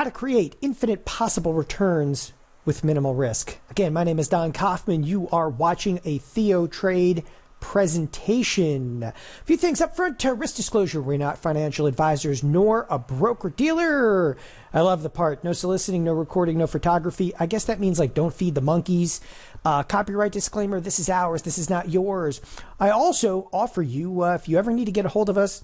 how to create infinite possible returns with minimal risk. Again, my name is Don Kaufman. You are watching a TheoTrade presentation. A few things up front. Risk disclosure. We're not financial advisors nor a broker-dealer. I love the part. No soliciting, no recording, no photography. I guess that means like don't feed the monkeys. Copyright disclaimer. This is ours. This is not yours. I also offer you, if you ever need to get a hold of us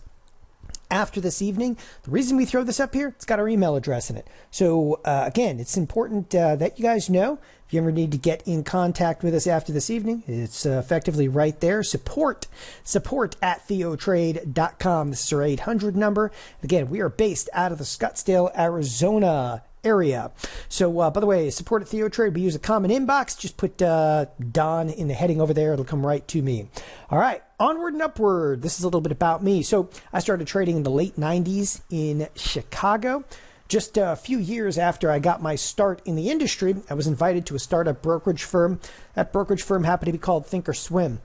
after this evening, the reason we throw this up here, it's got our email address in it. So again, it's important that you guys know if you ever need to get in contact with us after this evening, it's effectively right there. Support at TheoTrade.com. This is our 800 number. Again, we are based out of the Scottsdale, Arizona area. So by the way, support at TheoTrade, we use a common inbox. Just put Don in the heading over there. It'll come right to me. All right, onward and upward. This is a little bit about me. So I started trading in the late 90s in Chicago. Just a few years after I got my start in the industry, I was invited to a startup brokerage firm. That brokerage firm happened to be called Thinkorswim.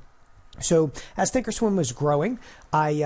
So as Thinkorswim was growing, I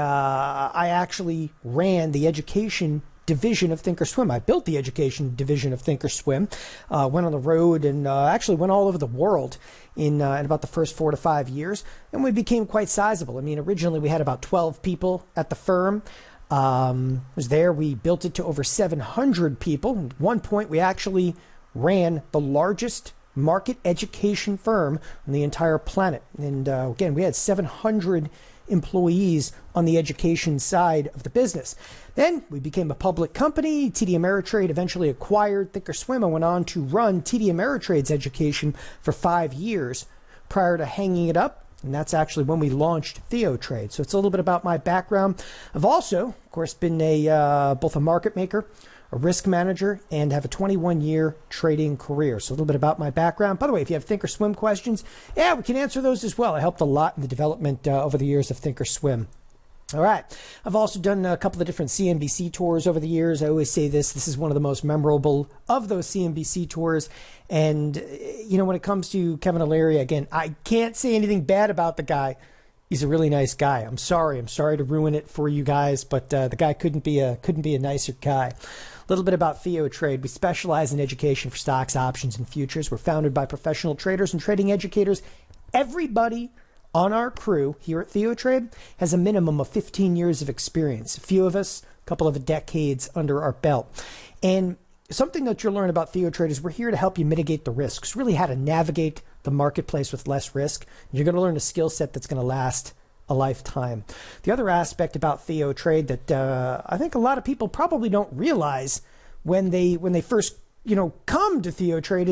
actually ran the education division of Thinkorswim. I built the education division of Thinkorswim, went on the road and actually went all over the world in about the first 4 to 5 years, and we became quite sizable. I mean, originally we had about 12 people at the firm. We built it to over 700 people. At one point, we actually ran the largest market education firm on the entire planet. And again, we had 700 employees on the education side of the business. Then we became a public company. TD Ameritrade eventually acquired Thinkorswim and went on to run TD Ameritrade's education for 5 years prior to hanging it up. And that's actually when we launched TheoTrade. So it's a little bit about my background. I've also, of course, been both a market maker, a risk manager, and have a 21-year trading career. So a little bit about my background. By the way, if you have Thinkorswim questions, yeah, we can answer those as well. I helped a lot in the development over the years of Thinkorswim. All right. I've also done a couple of different CNBC tours over the years. I always say this is one of the most memorable of those CNBC tours. And, you know, when it comes to Kevin O'Leary, again, I can't say anything bad about the guy. He's a really nice guy. I'm sorry to ruin it for you guys, but the guy couldn't be a nicer guy. A little bit about TheoTrade. We specialize in education for stocks, options, and futures. We're founded by professional traders and trading educators. Everybody on our crew here at TheoTrade has a minimum of 15 years of experience. A few of us, a couple of decades under our belt. And something that you'll learn about TheoTrade is we're here to help you mitigate the risks, really how to navigate the marketplace with less risk. You're going to learn a skill set that's going to last a lifetime. The other aspect about TheoTrade that I think a lot of people probably don't realize when they first come to TheoTrade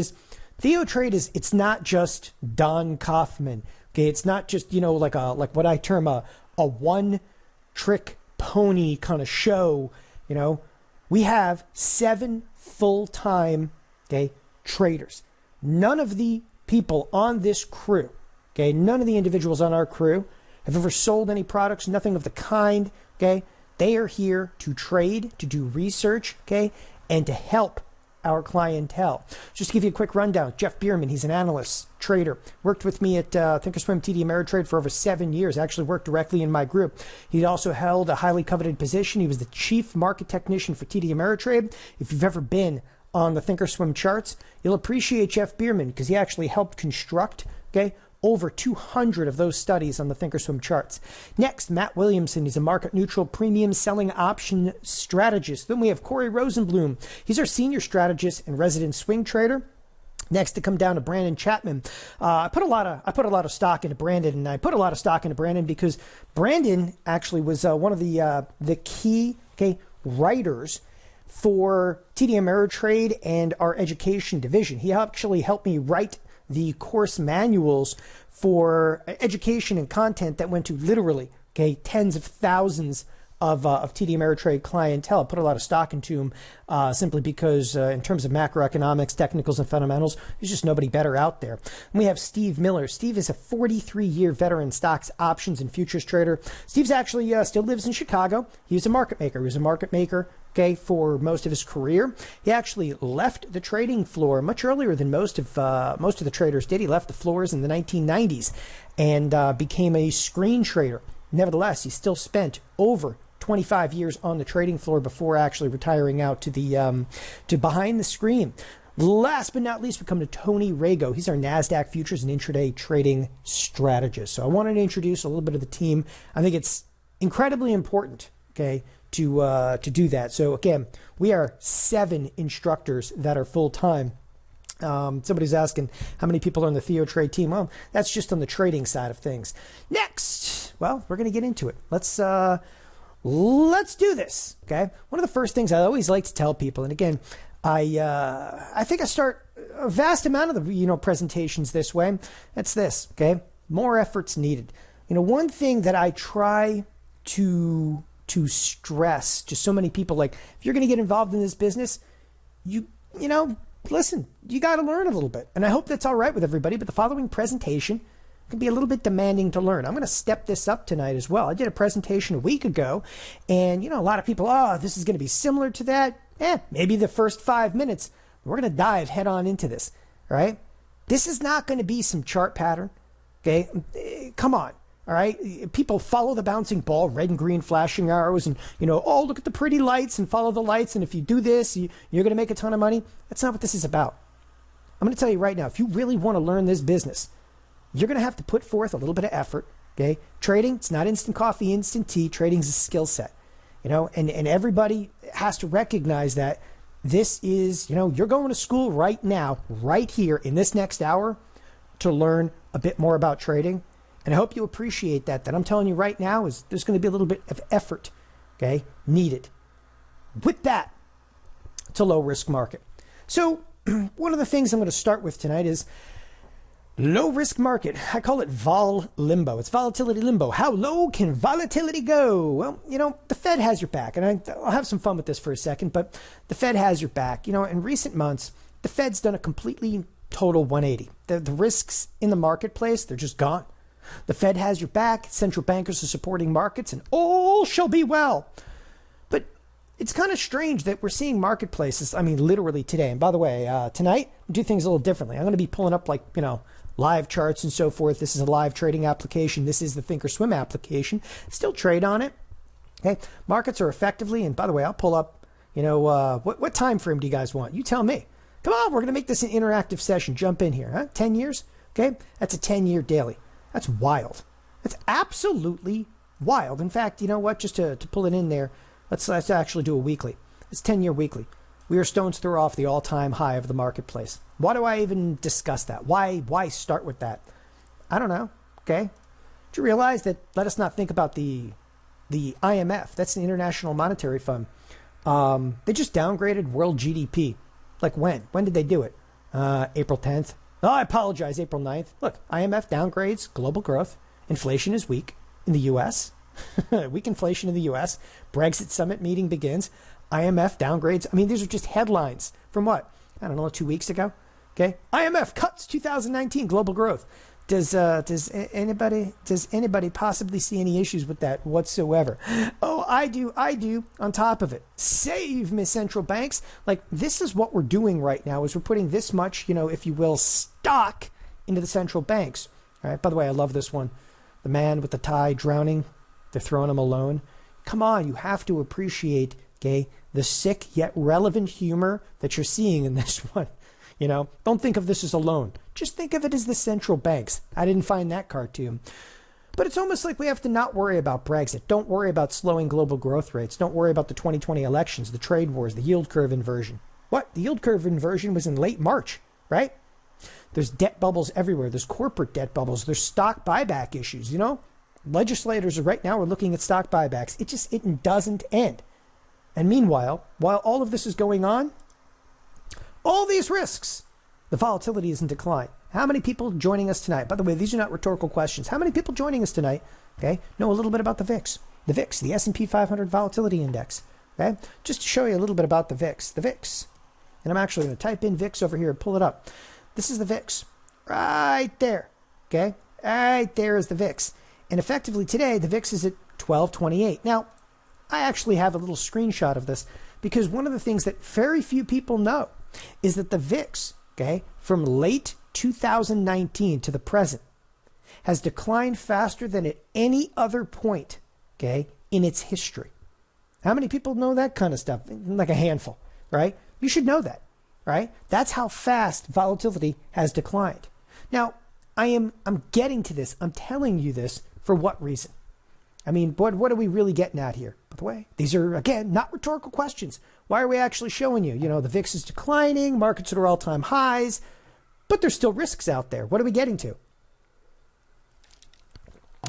is it's not just Don Kaufman. Okay, it's not just like what I term a one-trick pony kind of show. We have 7 full-time traders. None of the people on this crew, none of the individuals on our crew have ever sold any products, nothing of the kind. They are here to trade, to do research, and to help our clientele. Just to give you a quick rundown, Jeff Bierman, he's an analyst, trader, worked with me at Thinkorswim TD Ameritrade for over 7 years, actually worked directly in my group. He also held a highly coveted position. He was the chief market technician for TD Ameritrade. If you've ever been on the Thinkorswim charts, you'll appreciate Jeff Bierman because he actually helped construct, over 200 of those studies on the Thinkorswim charts. Next, Matt Williamson. He's a market-neutral premium selling option strategist. Then we have Corey Rosenblum. He's our senior strategist and resident swing trader. Next to come down to Brandon Chapman. I put a lot of stock into Brandon, and I put a lot of stock into Brandon because Brandon actually was one of the key writers for TD Ameritrade and our education division. He actually helped me write the course manuals for education and content that went to literally tens of thousands of TD Ameritrade clientele. I put a lot of stock into him simply because in terms of macroeconomics, technicals, and fundamentals, there's just nobody better out there. And we have Steve Miller. Steve is a 43-year veteran stocks, options, and futures trader. Steve's actually still lives in Chicago. He was a market maker. He was a market maker for most of his career. He actually left the trading floor much earlier than most of the traders did. He left the floors in the 1990s and became a screen trader. Nevertheless, he still spent over 25 years on the trading floor before actually retiring out to the to behind the screen. Last but not least, we come to Tony Rago. He's our NASDAQ futures and intraday trading strategist. So I wanted to introduce a little bit of the team. I think it's incredibly important, okay, to do that. So again, we are 7 instructors that are full-time. Somebody's asking how many people are on the TheoTrade team. Well, that's just on the trading side of things. Next, well, we're going to get into it. Let's do this. Okay. One of the first things I always like to tell people, and again, I think I start a vast amount of the presentations this way. That's this. Okay. More effort's needed. One thing that I try to stress to so many people, like if you're going to get involved in this business, listen, you got to learn a little bit. And I hope that's all right with everybody. But the following presentation can be a little bit demanding to learn. I'm going to step this up tonight as well. I did a presentation a week ago. And, a lot of people, this is going to be similar to that. Maybe the first 5 minutes, we're going to dive head on into this. Right? This is not going to be some chart pattern. Okay? Come on. All right. People follow the bouncing ball, red and green flashing arrows, and, look at the pretty lights and follow the lights. And if you do this, you're going to make a ton of money. That's not what this is about. I'm going to tell you right now, if you really want to learn this business, you're going to have to put forth a little bit of effort. Okay. Trading, it's not instant coffee, instant tea. Trading is a skill set, and everybody has to recognize that this is, you're going to school right now, right here in this next hour to learn a bit more about trading. And I hope you appreciate that I'm telling you right now is there's going to be a little bit of effort, okay, needed. With that, it's a low risk market. So one of the things I'm going to start with tonight is low risk market. I call it vol limbo. It's volatility limbo. How low can volatility go? Well, the Fed has your back. And I'll have some fun with this for a second, but the Fed has your back. In recent months, the Fed's done a completely total 180. The risks in the marketplace, they're just gone. The Fed has your back. Central bankers are supporting markets, and all shall be well. But it's kind of strange that we're seeing marketplaces, literally today. And by the way, tonight, I do things a little differently. I'm going to be pulling up live charts and so forth. This is a live trading application. This is the Thinkorswim application. Still trade on it. Okay. Markets are effectively, and by the way, I'll pull up, what time frame do you guys want? You tell me. Come on, we're going to make this an interactive session. Jump in here. Huh? 10 years? Okay. That's a 10-year daily. That's wild. That's absolutely wild. In fact, you know what? Just to pull it in there, let's actually do a weekly. It's 10-year weekly. We are stones throw off the all-time high of the marketplace. Why do I even discuss that? Why start with that? I don't know. Okay. Do you realize that? Let us not think about the IMF. That's the International Monetary Fund. They just downgraded world GDP. Like when? When did they do it? April 10th. Oh, I apologize, April 9th. Look, IMF downgrades global growth. Inflation is weak in the U.S. Weak inflation in the U.S. Brexit summit meeting begins. IMF downgrades. These are just headlines from what? I don't know, 2 weeks ago. Okay. IMF cuts 2019 global growth. Does anybody possibly see any issues with that whatsoever? Oh, I do. On top of it, save Miss Central Banks. Like, this is what we're doing right now, is we're putting this much, if you will, stock into the central banks. All right. By the way, I love this one. The man with the tie drowning. They're throwing him alone. Come on, you have to appreciate, okay, the sick yet relevant humor that you're seeing in this one. Don't think of this as a loan. Just think of it as the central banks. I didn't find that cartoon. But it's almost like we have to not worry about Brexit. Don't worry about slowing global growth rates. Don't worry about the 2020 elections, the trade wars, the yield curve inversion. What? The yield curve inversion was in late March, right? There's debt bubbles everywhere. There's corporate debt bubbles. There's stock buyback issues, Legislators right now are looking at stock buybacks. It doesn't end. And meanwhile, while all of this is going on, all these risks, the volatility is in decline. How many people joining us tonight? By the way, these are not rhetorical questions. How many people joining us tonight, okay, know a little bit about the VIX? The VIX, the S&P 500 Volatility Index, okay? Just to show you a little bit about the VIX. The VIX, and I'm actually going to type in VIX over here and pull it up. This is the VIX right there, okay? Right there is the VIX. And effectively today, the VIX is at 1228. Now, I actually have a little screenshot of this because one of the things that very few people know is that the VIX, okay, from late 2019 to the present has declined faster than at any other point, okay, in its history. How many people know that kind of stuff? Like a handful, right? You should know that, right? That's how fast volatility has declined. Now, I'm getting to this. I'm telling you this for what reason? I mean, what are we really getting at here? By the way, these are, again, not rhetorical questions. Why are we actually showing you? You know, the VIX is declining, markets are at all-time highs, but there's still risks out there. What are we getting to?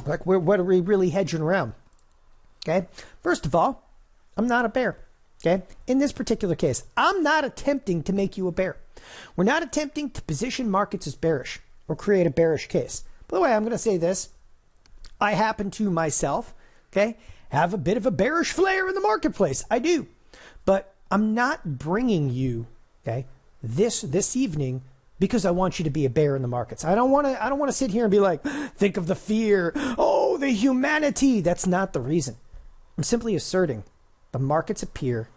Like, what are we really hedging around? Okay. First of all, I'm not a bear. Okay. In this particular case, I'm not attempting to make you a bear. We're not attempting to position markets as bearish or create a bearish case. By the way, I'm going to say this. I happen to myself, okay, have a bit of a bearish flair in the marketplace. I do. But I'm not bringing you, okay, this evening because I want you to be a bear in the markets. I don't want to sit here and be like, think of the fear. Oh, the humanity. That's not the reason. I'm simply asserting the markets appear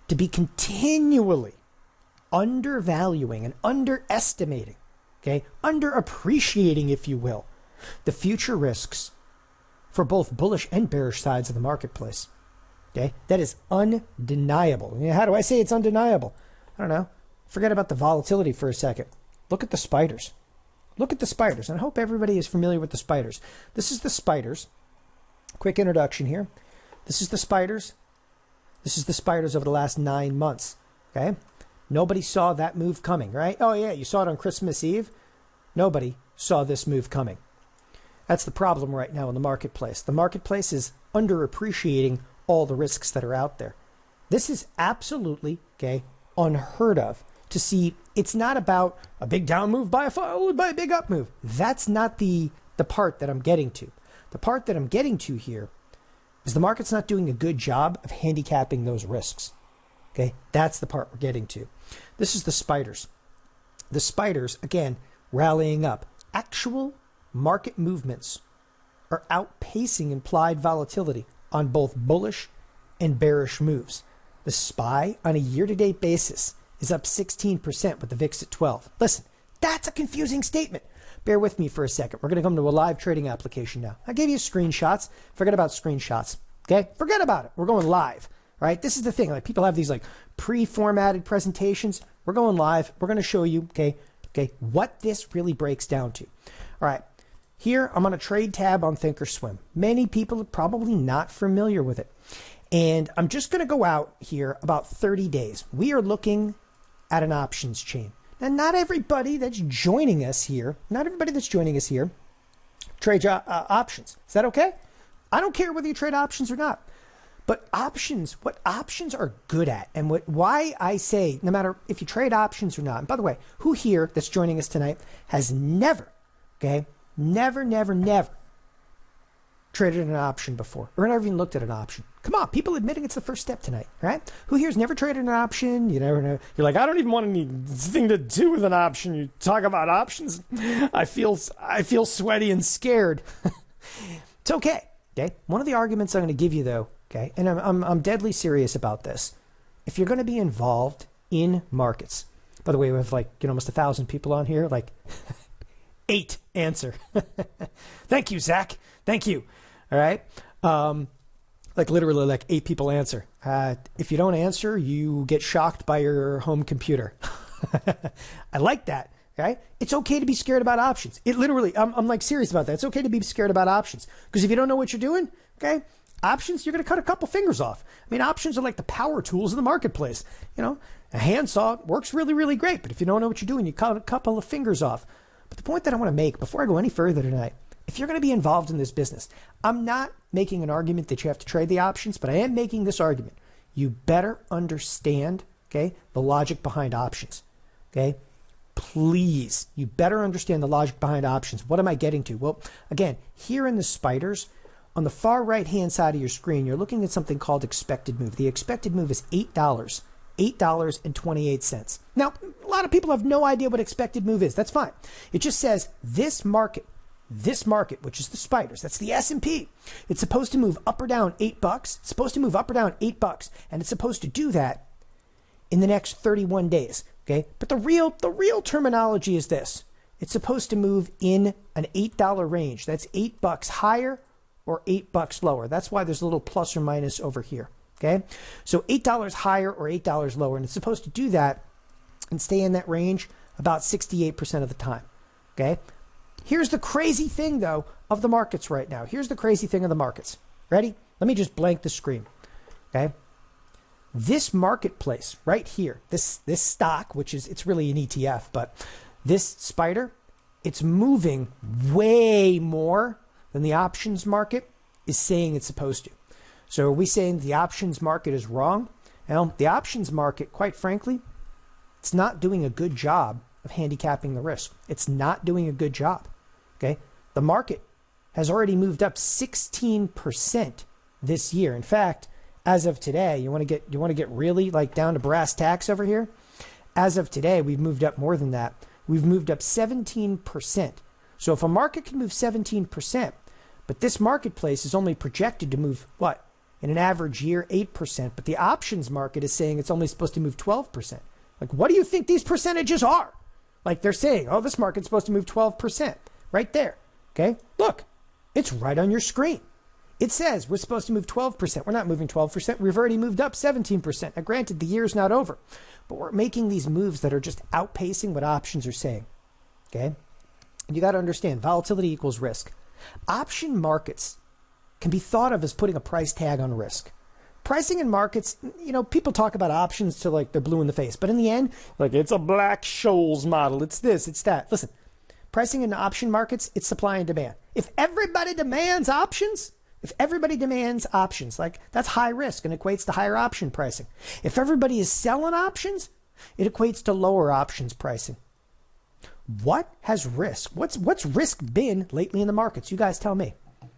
to be continually undervaluing and underestimating, okay, underappreciating, if you will, the future risks for both bullish and bearish sides of the marketplace. Okay, that is undeniable. How do I say it's undeniable? I don't know. Forget about the volatility for a second. Look at the spiders. Look at the spiders. And I hope everybody is familiar with the spiders. This is the spiders. Quick introduction here. This is the spiders. This is the spiders over the last 9 months. Okay, nobody saw that move coming, right? Oh yeah, you saw it on Christmas Eve. Nobody saw this move coming. That's the problem right now in the marketplace. The marketplace is underappreciating all the risks that are out there. This is absolutely, okay, unheard of to see. It's not about a big down move followed by a big up move. That's not the part that I'm getting to. The part that I'm getting to here is the market's not doing a good job of handicapping those risks. Okay, that's the part we're getting to. This is the spiders. The spiders, again, rallying up. Actual market movements are outpacing implied volatility on both bullish and bearish moves. The SPY on a year-to-date basis is up 16% with the VIX at 12. Listen, that's a confusing statement. Bear with me for a second. We're going to come to a live trading application now. I gave you screenshots. Forget about screenshots. Okay? Forget about it. We're going live. Right? This is the thing. Like, people have these like pre-formatted presentations. We're going live. We're going to show you, okay, what this really breaks down to. All right. Here, I'm on a trade tab on Thinkorswim. Many people are probably not familiar with it. And I'm just going to go out here about 30 days. We are looking at an options chain. Now, not everybody that's joining us here, trades options. Is that okay? I don't care whether you trade options or not. But options, what options are good at, and why I say, no matter if you trade options or not. And by the way, who here that's joining us tonight has never, never traded an option before, or never even looked at an option? Come on, people admitting it's the first step tonight, right? Who here's never traded an option? You never know. You're like, I don't even want anything to do with an option. You talk about options, I feel sweaty and scared. It's okay. Okay. One of the arguments I'm going to give you, though, okay, and I'm deadly serious about this. If you're going to be involved in markets, by the way, we have like almost 1,000 people on here, like 8 answer. Thank you, Zach. Thank you. All right. Like literally like 8 people answer. If you don't answer, you get shocked by your home computer. I like that. Okay? It's okay to be scared about options. It literally, I'm like serious about that. It's okay to be scared about options, because if you don't know what you're doing, okay, options, you're going to cut a couple fingers off. I mean, options are like the power tools in the marketplace. You know, a handsaw works really, really great, but if you don't know what you're doing, you cut a couple of fingers off. But the point that I want to make before I go any further tonight, if you're going to be involved in this business, I'm not making an argument that you have to trade the options, but I am making this argument. You better understand, okay, the logic behind options. Okay? Please, you better understand the logic behind options. What am I getting to? Well, again, here in the spiders, on the far right-hand side of your screen, you're looking at something called expected move. The expected move is $8, $8.28. Now, a lot of people have no idea what expected move is. That's fine. It just says this market, which is the spiders, that's the S&P. It's supposed to move up or down $8. It's supposed to move up or down $8, and it's supposed to do that in the next 31 days. Okay, but the real terminology is this. It's supposed to move in an $8 range. That's $8 higher or $8 lower. That's why there's a little plus or minus over here. Okay, so $8 higher or $8 lower, and it's supposed to do that and stay in that range about 68% of the time. Okay, here's the crazy thing though of the markets right now. Here's the crazy thing of the markets. Ready? Let me just blank the screen. Okay, this marketplace right here, this stock, which is, it's really an ETF, but this spider, it's moving way more than the options market is saying it's supposed to. So are we saying the options market is wrong? Well, the options market, quite frankly, it's not doing a good job of handicapping the risk. It's not doing a good job. Okay, the market has already moved up 16% this year. In fact, as of today, you want to get really like down to brass tacks over here. As of today, we've moved up more than that. We've moved up 17%. So if a market can move 17%, but this marketplace is only projected to move what? In an average year, 8%. But the options market is saying it's only supposed to move 12%. Like, what do you think these percentages are? Like, they're saying, oh, this market's supposed to move 12%. Right there. Okay? Look, it's right on your screen. It says we're supposed to move 12%. We're not moving 12%. We've already moved up 17%. Now, granted, the year's not over, but we're making these moves that are just outpacing what options are saying. Okay? And you got to understand, volatility equals risk. Option markets can be thought of as putting a price tag on risk. Pricing in markets, you know, people talk about options till like they're blue in the face, but in the end, like, it's a Black-Scholes model. It's this, it's that. Listen, pricing in option markets, it's supply and demand. If everybody demands options, like, that's high risk and equates to higher option pricing. If everybody is selling options, it equates to lower options pricing. What has risk? What's risk been lately in the markets? You guys tell me.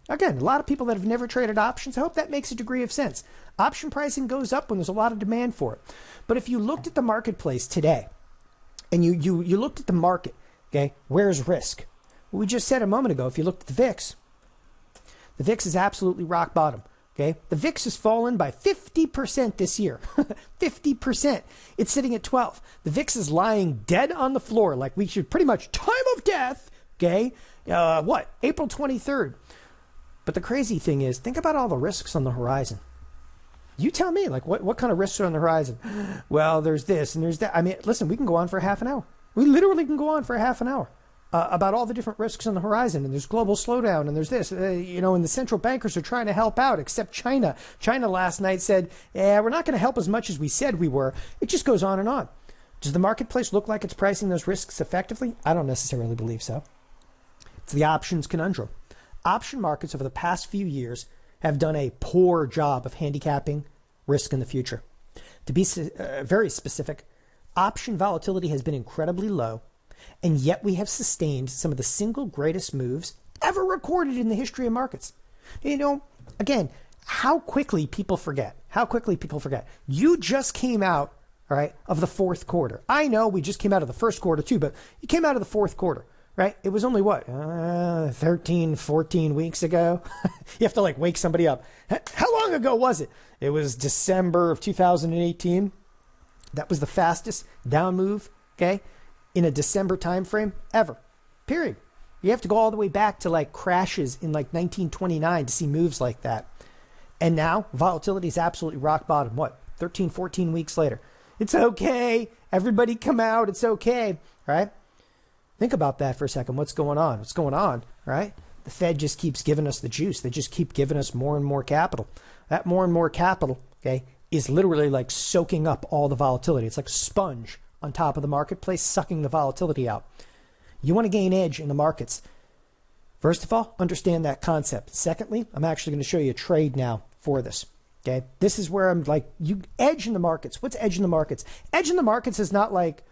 Again, a lot of people that have never traded options, I hope that makes a degree of sense. Option pricing goes up when there's a lot of demand for it. But if you looked at the marketplace today and you looked at the market, okay, where's risk? Well, we just said a moment ago, if you looked at the VIX is absolutely rock bottom. Okay, the VIX has fallen by 50% this year. 50%. It's sitting at 12. The VIX is lying dead on the floor, like we should pretty much time of death. Okay, April 23rd. But the crazy thing is, think about all the risks on the horizon. You tell me, like, what kind of risks are on the horizon? Well, there's this and there's that. I mean, listen, we can go on for half an hour. We literally can go on for half an hour about all the different risks on the horizon. And there's global slowdown, and there's this, and the central bankers are trying to help out, except China. China last night said, yeah, we're not going to help as much as we said we were. It just goes on and on. Does the marketplace look like it's pricing those risks effectively? I don't necessarily believe so. It's the options conundrum. Option markets over the past few years have done a poor job of handicapping risk in the future. To be very specific, option volatility has been incredibly low, and yet we have sustained some of the single greatest moves ever recorded in the history of markets. You know, again, how quickly people forget. You just came out, all right, of the fourth quarter. I know we just came out of the first quarter too, but you came out of the fourth quarter. Right? It was only 13, 14 weeks ago. You have to like wake somebody up. How long ago was it? It was December of 2018. That was the fastest down move, okay, in a December time frame ever. Period. You have to go all the way back to like crashes in like 1929 to see moves like that. And now volatility is absolutely rock bottom. 13, 14 weeks later. It's okay. Everybody come out. It's okay. Right? Think about that for a second. What's going on, right? The Fed just keeps giving us the juice. They just keep giving us more and more capital. That more and more capital, okay, is literally like soaking up all the volatility. It's like a sponge on top of the marketplace, sucking the volatility out. You want to gain edge in the markets. First of all, understand that concept. Secondly, I'm actually going to show you a trade now for this. Okay, this is where I'm like, you edge in the markets. What's edge in the markets? Edge in the markets is not like,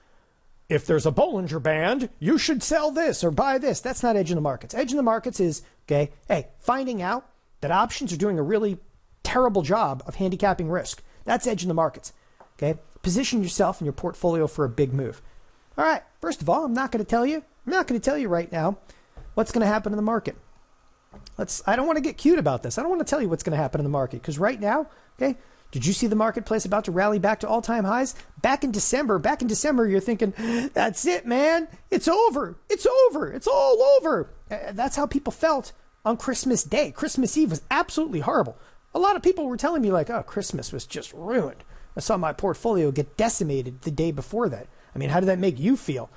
if there's a Bollinger Band, you should sell this or buy this. That's not edge in the markets. Edge in the markets is, okay, hey, finding out that options are doing a really terrible job of handicapping risk. That's edge in the markets. Okay, position yourself in your portfolio for a big move. All right, first of all, I'm not going to tell you right now what's going to happen in the market. I don't want to get cute about this. I don't want to tell you what's going to happen in the market because right now, okay, did you see the marketplace about to rally back to all-time highs? Back in December, you're thinking, that's it, man. It's over. It's over. It's all over. That's how people felt on Christmas Day. Christmas Eve was absolutely horrible. A lot of people were telling me like, oh, Christmas was just ruined. I saw my portfolio get decimated the day before that. I mean, how did that make you feel?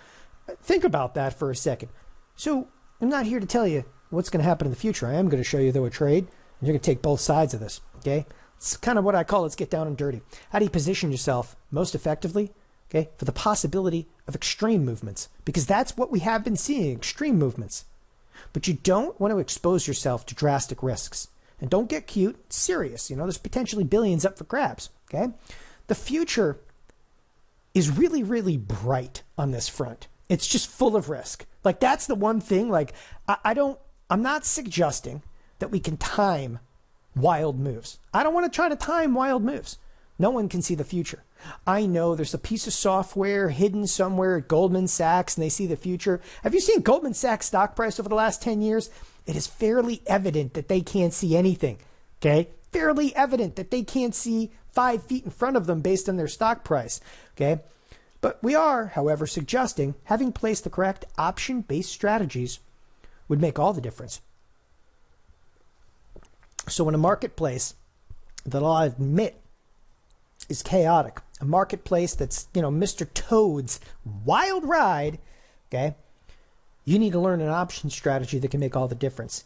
Think about that for a second. So I'm not here to tell you what's going to happen in the future. I am going to show you, though, a trade. And you're going to take both sides of this, okay? It's kind of what I call let's get down and dirty. How do you position yourself most effectively, okay, for the possibility of extreme movements? Because that's what we have been seeing, extreme movements. But you don't want to expose yourself to drastic risks. And don't get cute. It's serious. You know, there's potentially billions up for grabs, okay? The future is really, really bright on this front. It's just full of risk. Like, that's the one thing, like, I'm not suggesting that we can time wild moves. I don't want to try to time wild moves. No one can see the future. I know there's a piece of software hidden somewhere at Goldman Sachs and they see the future. Have you seen Goldman Sachs stock price over the last 10 years? It is fairly evident that they can't see anything, okay? Fairly evident that they can't see 5 feet in front of them based on their stock price, okay? But we are, however, suggesting having placed the correct option-based strategies would make all the difference. So in a marketplace that I'll admit is chaotic, a marketplace that's, you know, Mr. Toad's wild ride, okay, you need to learn an option strategy that can make all the difference.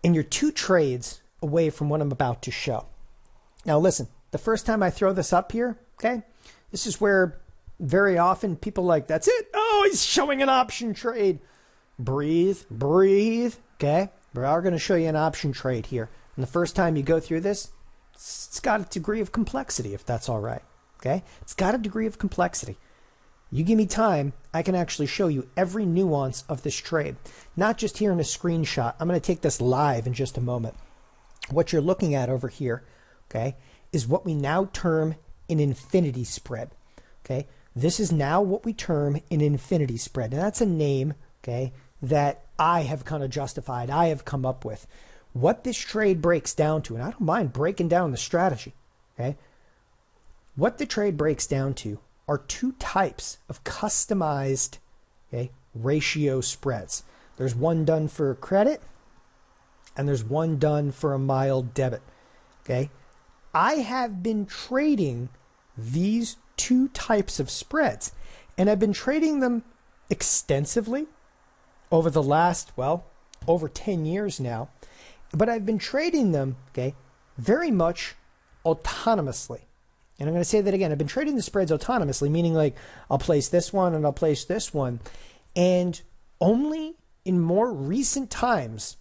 And you're 2 trades away from what I'm about to show. Now listen, the first time I throw this up here, okay, this is where very often people like, that's it. Oh, he's showing an option trade. Breathe, breathe, okay? We are going to show you an option trade here. And the first time you go through this, it's got a degree of complexity, if that's all right, okay? It's got a degree of complexity. You give me time, I can actually show you every nuance of this trade, not just here in a screenshot. I'm going to take this live in just a moment. What you're looking at over here, okay, is what we now term an infinity spread, okay? This is now what we term an infinity spread, and that's a name, okay, that I have kind of justified, I have come up with. What this trade breaks down to, and I don't mind breaking down the strategy, okay? What the trade breaks down to are 2 types of customized, okay, ratio spreads. There's one done for credit, and there's one done for a mild debit, okay? I have been trading these 2 types of spreads, and I've been trading them extensively over the last, well, over 10 years now. But I've been trading them, okay, very much autonomously. And I'm going to say that again. I've been trading the spreads autonomously, meaning like I'll place this one and I'll place this one. And only in more recent times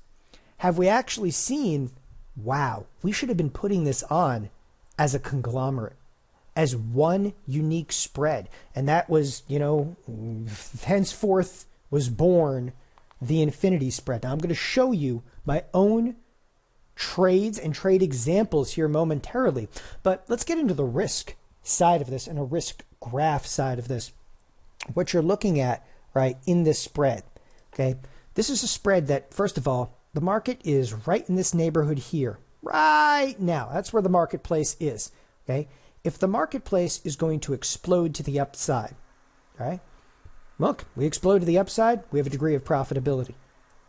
have we actually seen, wow, we should have been putting this on as a conglomerate, as one unique spread. And that was, you know, henceforth was born the infinity spread. Now I'm going to show you my own trades and trade examples here momentarily, but let's get into the risk side of this and a risk graph side of this. What you're looking at, right, in this spread, okay, this is a spread that, first of all, the market is right in this neighborhood here, right now. That's where the marketplace is, okay? If the marketplace is going to explode to the upside, all right, look, we explode to the upside, we have a degree of profitability.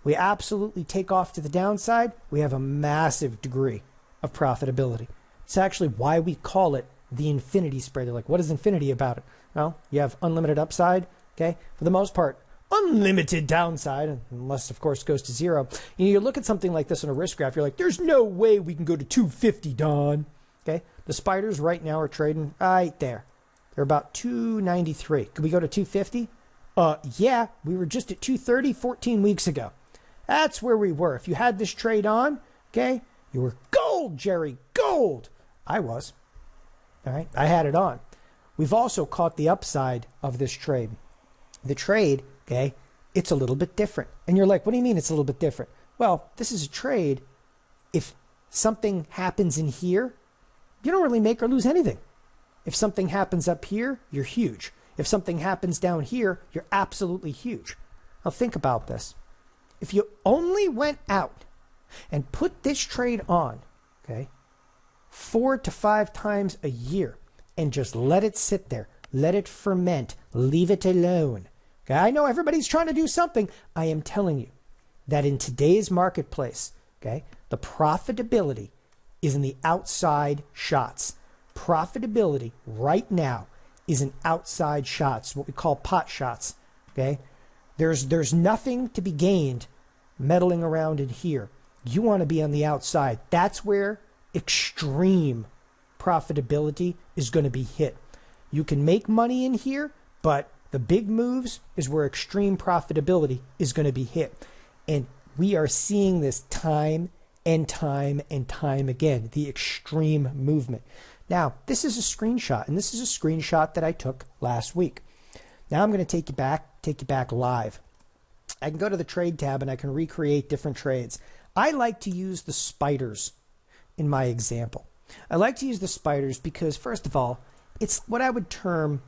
We absolutely take off to the downside, we have a massive degree of profitability. It's actually why we call it the infinity spread. They're like, what is infinity about it? Well, you have unlimited upside, okay? For the most part, unlimited downside, unless, of course, it goes to 0. You look at something like this on a risk graph, you're like, there's no way we can go to 250, Don. Okay? The spiders right now are trading right there. They're about 293. Could we go to 250? Yeah, we were just at 230 14 weeks ago. That's where we were. If you had this trade on, okay, you were gold, Jerry, gold. I was. All right, I had it on. We've also caught the upside of this trade. The trade, okay, it's a little bit different. And you're like, what do you mean it's a little bit different? Well, this is a trade. If something happens in here, you don't really make or lose anything. If something happens up here, you're huge. If something happens down here, you're absolutely huge. Now think about this. If you only went out and put this trade on, okay, 4 to 5 times a year and just let it sit there, let it ferment, leave it alone. Okay, I know everybody's trying to do something. I am telling you that in today's marketplace, okay, The profitability is in the outside shots. Profitability right now is in outside shots, what we call pot shots. Okay? There's nothing to be gained meddling around in here. You want to be on the outside. That's where extreme profitability is going to be hit. You can make money in here, but the big moves is where extreme profitability is going to be hit. And we are seeing this time and time and time again, the extreme movement. Now, this is a screenshot, and this is a screenshot that I took last week. Now I'm going to take you back live. I can go to the trade tab and I can recreate different trades. I like to use the spiders in my example. I like to use the spiders because, first of all, it's what I would term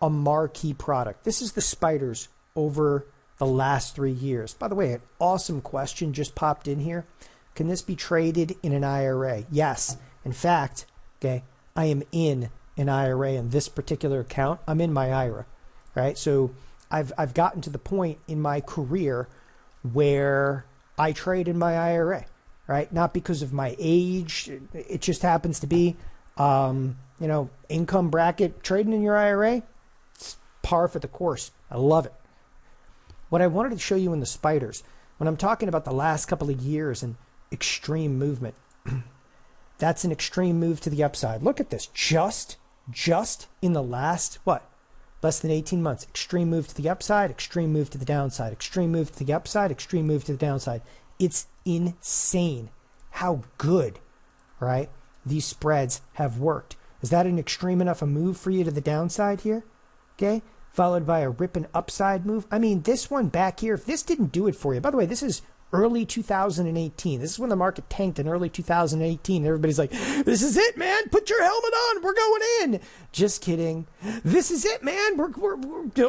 a marquee product. This is the spiders over the last 3 years. By the way, an awesome question just popped in here. Can this be traded in an IRA? Yes. In fact, okay, I am in an IRA in this particular account. I'm in my IRA, right? So I've gotten to the point in my career where I trade in my IRA, right? Not because of my age. It just happens to be, income bracket trading in your IRA. It's par for the course. I love it. What I wanted to show you in the spiders, when I'm talking about the last couple of years and extreme movement, that's an extreme move to the upside. Look at this. Just in the last, less than 18 months. Extreme move to the upside, extreme move to the downside, extreme move to the upside, extreme move to the downside. It's insane how good, right, these spreads have worked. Is that an extreme enough a move for you to the downside here? Okay, followed by a rip and upside move. I mean, this one back here, if this didn't do it for you, by the way, this is early 2018. This is when the market tanked in early 2018. Everybody's like, this is it, man. Put your helmet on. We're going in. Just kidding. This is it, man.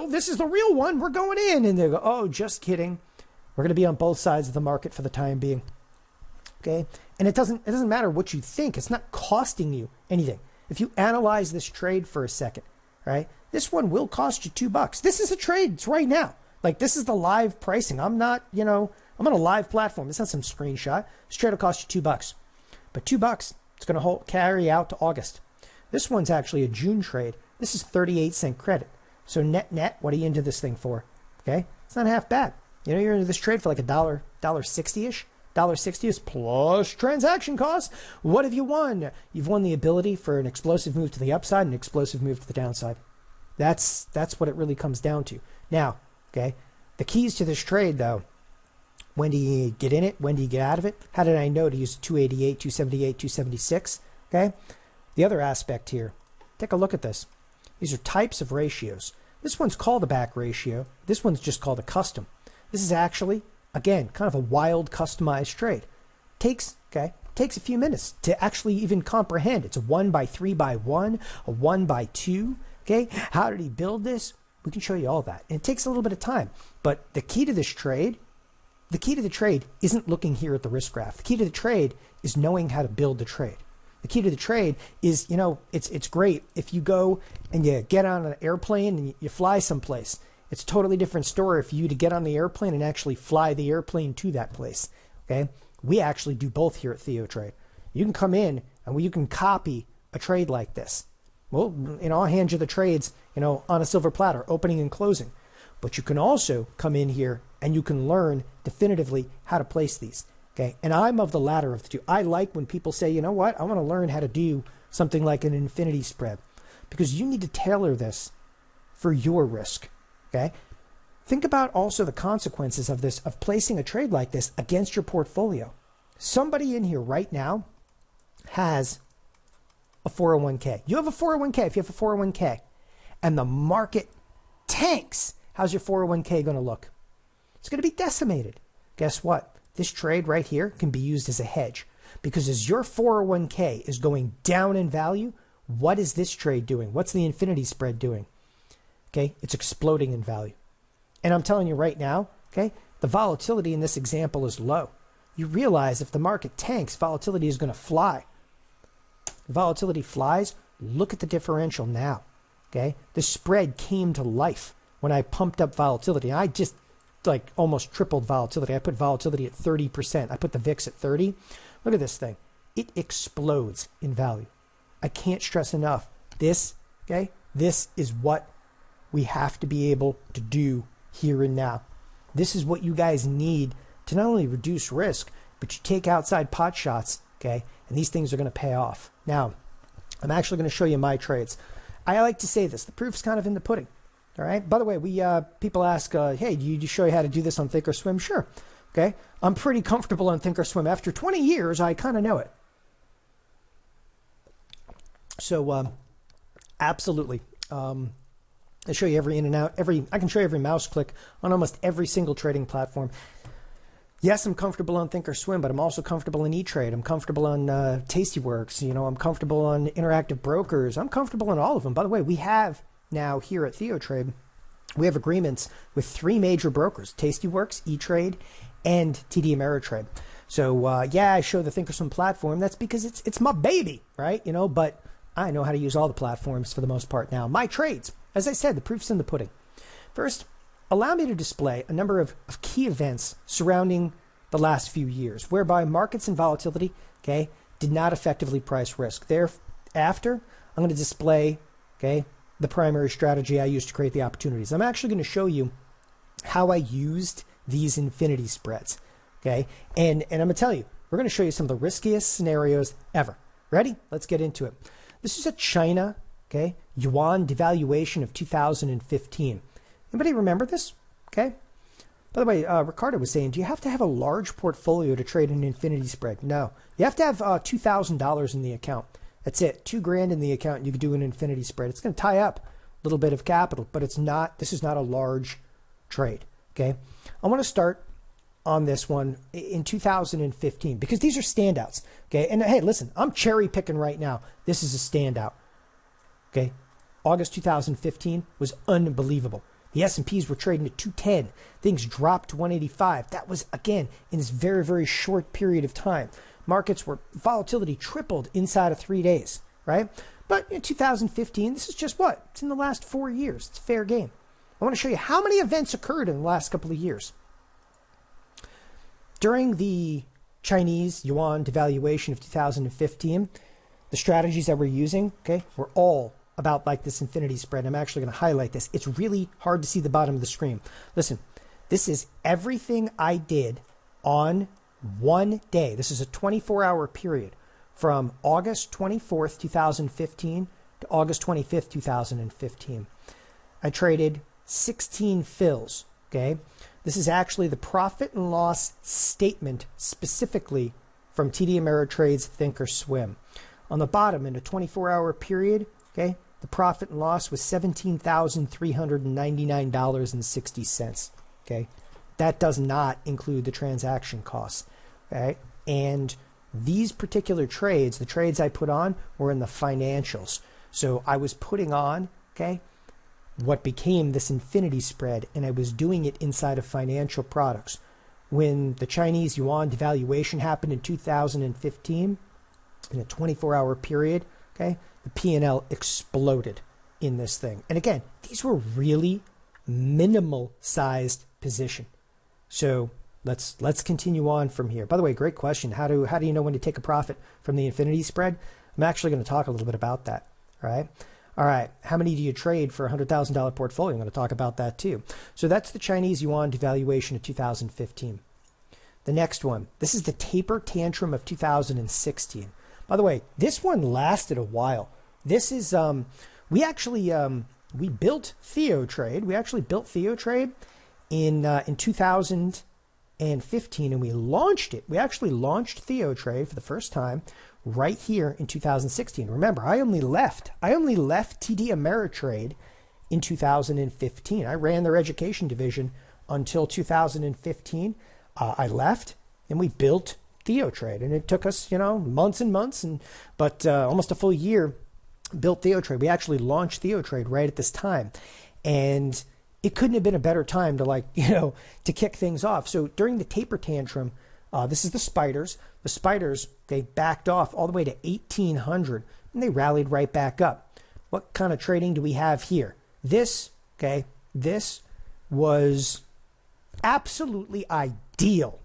This is the real one. We're going in. And they go, oh, just kidding. We're going to be on both sides of the market for the time being. Okay. And it doesn't matter what you think. It's not costing you anything. If you analyze this trade for a second, right? This one will cost you $2. This is a trade. It's right now. Like, this is the live pricing. I'm not, I'm on a live platform. It's not some screenshot. This trade will cost you $2. But $2, it's going to carry out to August. This one's actually a June trade. This is 38-cent credit. So net, what are you into this thing for? Okay? It's not half bad. You're into this trade for like $1.60-ish. $1.60 is plus transaction costs. What have you won? You've won the ability for an explosive move to the upside and an explosive move to the downside. That's what it really comes down to. Now, okay, the keys to this trade, though, when do you get in it? When do you get out of it? How did I know to use 288, 278, 276? Okay, the other aspect here, take a look at this. These are types of ratios. This one's called a back ratio. This one's just called a custom. This is actually, again, kind of a wild customized trade. Takes a few minutes to actually even comprehend. It's a 1x3x1, a 1x2. Okay, how did he build this? We can show you all that. And it takes a little bit of time. But the key to this trade, the key to the trade isn't looking here at the risk graph. The key to the trade is knowing how to build the trade. The key to the trade is, it's great if you go and you get on an airplane and you fly someplace. It's a totally different story for you to get on the airplane and actually fly the airplane to that place. Okay, we actually do both here at TheoTrade. You can come in and you can copy a trade like this. Well, I'll hand you the trades, on a silver platter, opening and closing. But you can also come in here and you can learn definitively how to place these. Okay, and I'm of the latter of the two. I like when people say, you know what, I want to learn how to do something like an infinity spread, because you need to tailor this for your risk. Okay, think about also the consequences of this, of placing a trade like this against your portfolio. Somebody in here right now has a 401k. You have a 401k. If you have a 401k and the market tanks, how's your 401k going to look? It's going to be decimated. Guess what? This trade right here can be used as a hedge, because as your 401k is going down in value, what is this trade doing? What's the infinity spread doing? Okay, it's exploding in value. And I'm telling you right now, okay, the volatility in this example is low. You realize if the market tanks, volatility is going to fly. Volatility flies. Look at the differential now. Okay, the spread came to life when I pumped up volatility. I just like almost tripled volatility. I put volatility at 30%. I put the VIX at 30. Look at this thing. It explodes in value. I can't stress enough. This is what we have to be able to do here and now. This is what you guys need to not only reduce risk, but you take outside pot shots, okay? And these things are going to pay off. Now, I'm actually going to show you my trades. I like to say this. The proof's kind of in the pudding, all right? By the way, people ask, hey, do you show you how to do this on Thinkorswim? Sure, okay? I'm pretty comfortable on Thinkorswim. After 20 years, I kind of know it. So, absolutely. I show you every in and out. I can show you every mouse click on almost every single trading platform. Yes, I'm comfortable on Thinkorswim, but I'm also comfortable in E-Trade. I'm comfortable on Tastyworks. You know, I'm comfortable on Interactive Brokers. I'm comfortable on all of them. By the way, we have now here at TheoTrade, we have agreements with 3 major brokers: Tastyworks, E-Trade, and TD Ameritrade. So yeah, I show the Thinkorswim platform. That's because it's my baby, right? You know, but I know how to use all the platforms for the most part now. My trades, as I said, the proof's in the pudding. First, allow me to display a number of key events surrounding the last few years, whereby markets and volatility, okay, did not effectively price risk. Thereafter, I'm going to display, okay, the primary strategy I used to create the opportunities. I'm actually going to show you how I used these infinity spreads, okay? And I'm going to tell you, we're going to show you some of the riskiest scenarios ever. Ready? Let's get into it. This is a China, okay, yuan devaluation of 2015. Anybody remember this? Okay. By the way, Ricardo was saying, do you have to have a large portfolio to trade an infinity spread? No. You have to have $2,000 in the account. That's it. $2,000 in the account, and you can do an infinity spread. It's going to tie up a little bit of capital, but it's not. This is not a large trade. Okay. I want to start on this one in 2015 because these are standouts. Okay. And hey, listen, I'm cherry picking right now. This is a standout. Okay. August 2015 was unbelievable. The S&Ps were trading at 210. Things dropped to 185. That was, again, in this very, very short period of time. Volatility tripled inside of 3 days, right? But in 2015, this is just what? It's in the last 4 years. It's fair game. I want to show you how many events occurred in the last couple of years. During the Chinese yuan devaluation of 2015, the strategies that we're using, okay, were all about like this infinity spread. I'm actually going to highlight this. It's really hard to see the bottom of the screen. Listen, this is everything I did on one day. This is a 24-hour period from August 24th, 2015 to August 25th, 2015. I traded 16 fills, okay? This is actually the profit and loss statement specifically from TD Ameritrade's Thinkorswim. On the bottom, in a 24-hour period, okay, the profit and loss was $17,399.60. Okay, that does not include the transaction costs. Okay, and these particular trades, the trades I put on, were in the financials. So I was putting on, okay, what became this infinity spread, and I was doing it inside of financial products. When the Chinese yuan devaluation happened in 2015, in a 24-hour period, okay, the P&L exploded in this thing. And again, these were really minimal sized position. So let's continue on from here. By the way, great question. How do you know when to take a profit from the infinity spread? I'm actually going to talk a little bit about that. All right. How many do you trade for a $100,000 portfolio? I'm going to talk about that too. So that's the Chinese yuan devaluation of 2015. The next one, this is the taper tantrum of 2016. By the way, this one lasted a while. This is, we built TheoTrade. We actually built TheoTrade in 2015, and we launched it. We actually launched TheoTrade for the first time right here in 2016. Remember, I only left TD Ameritrade in 2015. I ran their education division until 2015. I left, and we built TheoTrade, and it took us, months and months, but almost a full year. Built TheoTrade. We actually launched TheoTrade right at this time, and it couldn't have been a better time to to kick things off. So during the taper tantrum, this is the spiders. The spiders, they backed off all the way to 1800, and they rallied right back up. What kind of trading do we have here? This was absolutely ideal,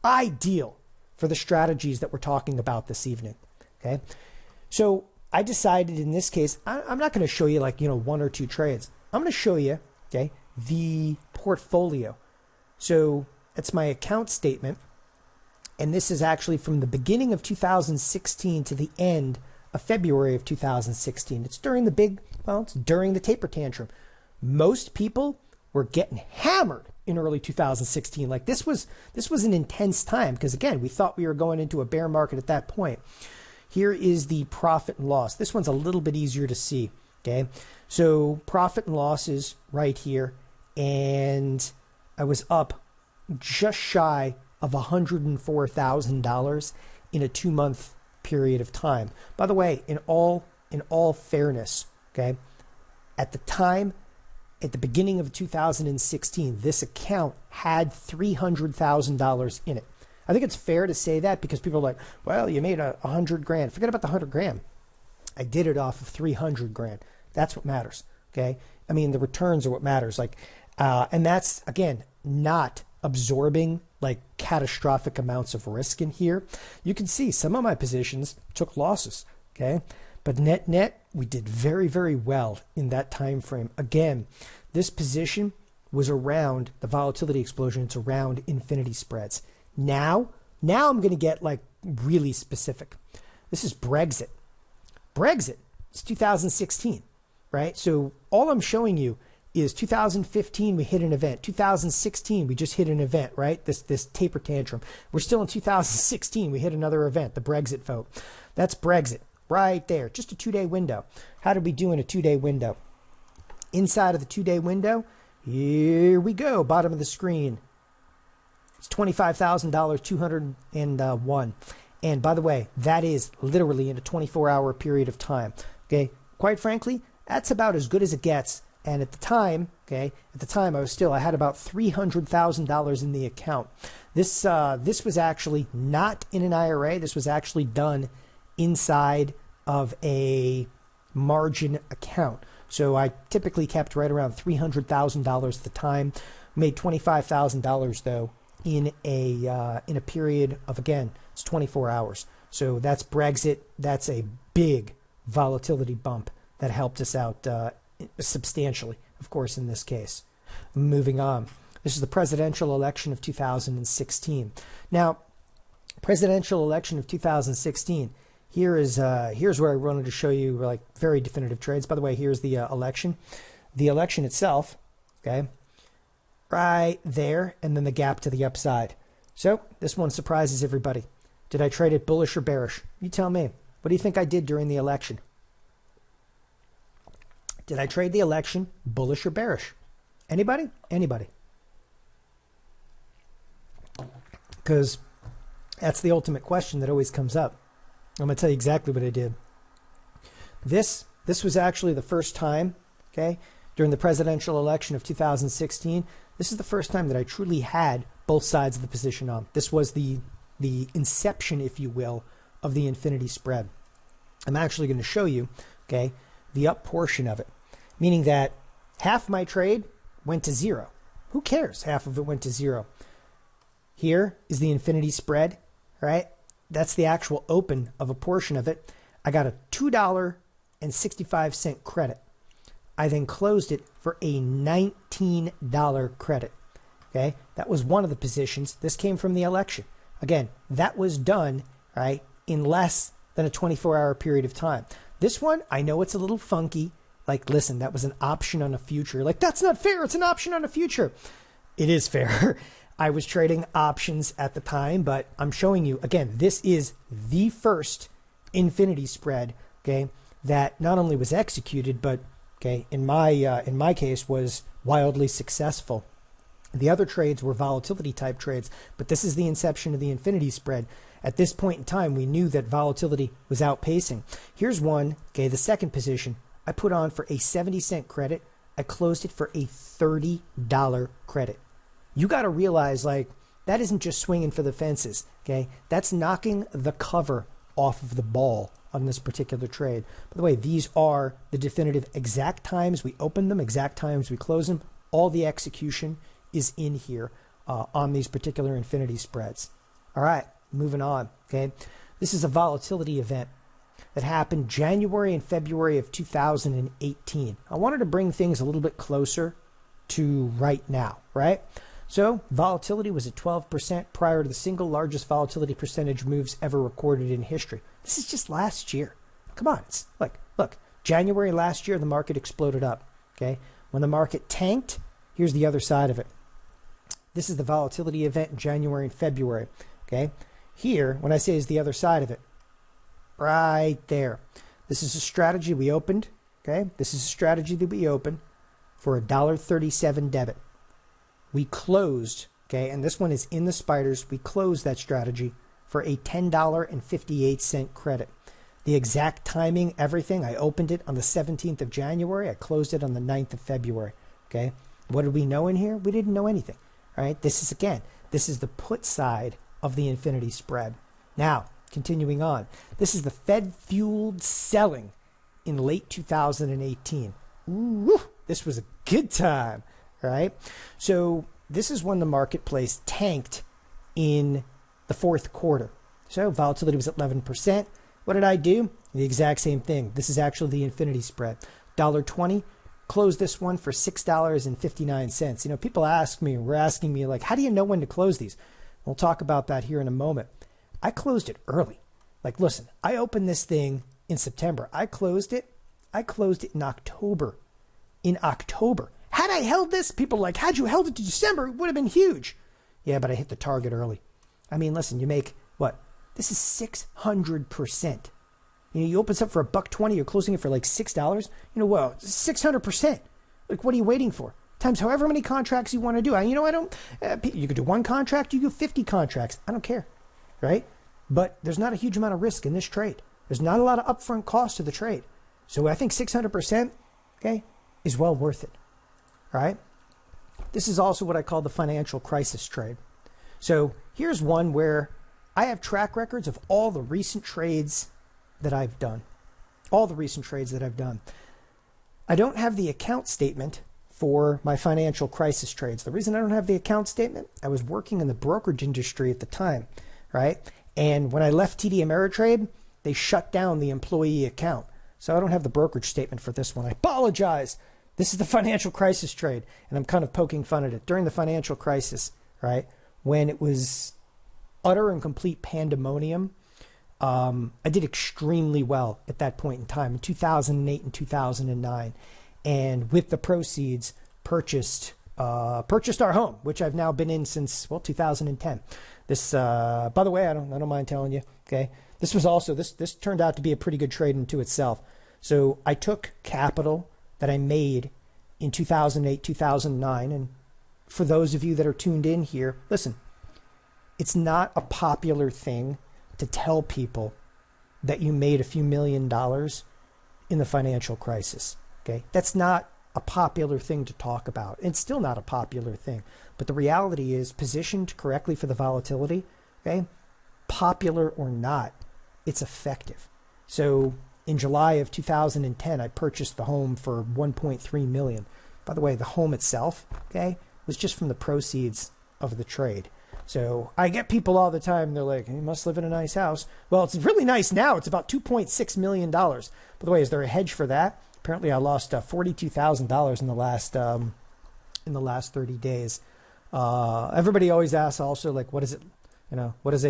ideal for the strategies that we're talking about this evening. Okay. So I decided in this case, I'm not going to show you like, one or two trades. I'm going to show you, okay, the portfolio. So that's my account statement. And this is actually from the beginning of 2016 to the end of February of 2016. It's during it's during the taper tantrum. Most people were getting hammered in early 2016. Like this was an intense time because again, we thought we were going into a bear market at that point. Here is the profit and loss. This one's a little bit easier to see. Okay. So profit and loss is right here. And I was up just shy of $104,000 in a 2-month period of time. By the way, in all fairness, okay, at the time, at the beginning of 2016, this account had $300,000 in it. I think it's fair to say that because people are like, well, you made $100,000. Forget about the $100,000. I did it off of $300,000. That's what matters. Okay. I mean, the returns are what matters. Like, and that's again, not absorbing like catastrophic amounts of risk in here. You can see some of my positions took losses. Okay. But net, we did very, very well in that time frame. Again, this position was around the volatility explosion. It's around infinity spreads. Now I'm going to get like really specific. This is Brexit. It's 2016, right? So all I'm showing you is 2015, we hit an event. 2016, we just hit an event, right? This taper tantrum. We're still in 2016. We hit another event, the Brexit vote. That's Brexit right there. Just a 2-day window. How did we do in a 2-day window? Inside of the 2-day window, here we go. Bottom of the screen. It's $25,000, 201. And by the way, that is literally in a 24-hour period of time. Okay. Quite frankly, that's about as good as it gets. And at the time, I had about $300,000 in the account. This was actually not in an IRA. This was actually done inside of a margin account. So I typically kept right around $300,000 at the time. Made $25,000 though in a period of, again, it's 24 hours. So that's Brexit. That's a big volatility bump that helped us out substantially, of course, in this case. Moving on. This is the presidential election of 2016. Now, presidential election of 2016. Here's where I wanted to show you like very definitive trades. By the way, here's the election. The election itself, okay, right there, and then the gap to the upside. So this one surprises everybody. Did I trade it bullish or bearish? You tell me. What do you think I did during the election? Did I trade the election bullish or bearish? Anybody? Anybody? Because that's the ultimate question that always comes up. I'm going to tell you exactly what I did. This was actually the first time, okay, during the presidential election of 2016. This is the first time that I truly had both sides of the position on. This was the inception, if you will, of the infinity spread. I'm actually going to show you, okay, the up portion of it, meaning that half my trade went to zero. Who cares? Half of it went to zero. Here is the infinity spread, right? That's the actual open of a portion of it. I got a $2.65 credit. I then closed it for a $19 credit. Okay, that was one of the positions. This came from the election. Again, that was done, right, in less than a 24-hour period of time. This one, I know it's a little funky. Like, listen, that was an option on a future. Like, that's not fair. It's an option on a future. It is fair. I was trading options at the time, but I'm showing you, again, this is the first infinity spread, okay, that not only was executed, but, okay, in my case was wildly successful. The other trades were volatility type trades, but this is the inception of the infinity spread. At this point in time, we knew that volatility was outpacing. Here's one, okay, the second position. I put on for a 70-cent credit. I closed it for a $30 credit. You got to realize, like, that isn't just swinging for the fences, okay? That's knocking the cover off of the ball on this particular trade. By the way, these are the definitive exact times we open them, exact times we close them. All the execution is in here on these particular infinity spreads. All right, moving on. Okay, this is a volatility event that happened January and February of 2018. I wanted to bring things a little bit closer to right now, right? So volatility was at 12% prior to the single largest volatility percentage moves ever recorded in history. This is just last year. Come on, it's like, look, January last year, the market exploded up, okay? When the market tanked, here's the other side of it. This is the volatility event in January and February, okay? Here, when I say is the other side of it, right there. This is a strategy we opened, okay? This is a strategy that we opened for a $1.37 debit. We closed, okay, and this one is in the spiders. We closed that strategy for a $10.58 credit. The exact timing, everything, I opened it on the 17th of January. I closed it on the 9th of February, okay? What did we know in here? We didn't know anything, all right? This is, again, this is the put side of the infinity spread. Now, continuing on, this is the Fed-fueled selling in late 2018. Ooh, this was a good time, right? So this is when the marketplace tanked in the fourth quarter. So volatility was at 11%. What did I do? The exact same thing. This is actually the infinity spread. $1.20. Closed this one for $6.59. You know, people were asking me, like, how do you know when to close these? We'll talk about that here in a moment. I closed it early. Like, listen, I opened this thing in September. I closed it in October. In October. Had I held this, people are like, had you held it to December, it would have been huge. Yeah, but I hit the target early. I mean, listen, you make, what? This is 600%. You know, you open something for $1.20, you're closing it for like $6. You know, well, 600%. Like, what are you waiting for? Times however many contracts you want to do. You know, you could do one contract, you do 50 contracts. I don't care, right? But there's not a huge amount of risk in this trade. There's not a lot of upfront cost to the trade. So I think 600%, okay, is well worth it, right? This is also what I call the financial crisis trade. So here's one where I have track records of all the recent trades that I've done. All the recent trades that I've done. I don't have the account statement for my financial crisis trades. The reason I don't have the account statement, I was working in the brokerage industry at the time, right? And when I left TD Ameritrade, they shut down the employee account. So I don't have the brokerage statement for this one. I apologize. This is the financial crisis trade, and I'm kind of poking fun at it. During the financial crisis, right, when it was utter and complete pandemonium, I did extremely well at that point in time, in 2008 and 2009. And with the proceeds, purchased our home, which I've now been in since, well, 2010. This, by the way, I don't mind telling you, okay, this was also, this turned out to be a pretty good trade into itself. So I took capital that I made in 2008, 2009, and for those of you that are tuned in here, listen, it's not a popular thing to tell people that you made a few $1 million in the financial crisis. Okay, that's not a popular thing to talk about. It's still not a popular thing. But the reality is, positioned correctly for the volatility, okay, popular or not, it's effective. So in July of 2010, I purchased the home for $1.3 million. By the way, the home itself, okay, was just from the proceeds of the trade. So I get people all the time, they're like, you must live in a nice house. Well, it's really nice now. It's about $2.6 million. By the way, is there a hedge for that? Apparently I lost $42,000 in the last 30 days. Everybody always asks also, like, what is it, you know, what does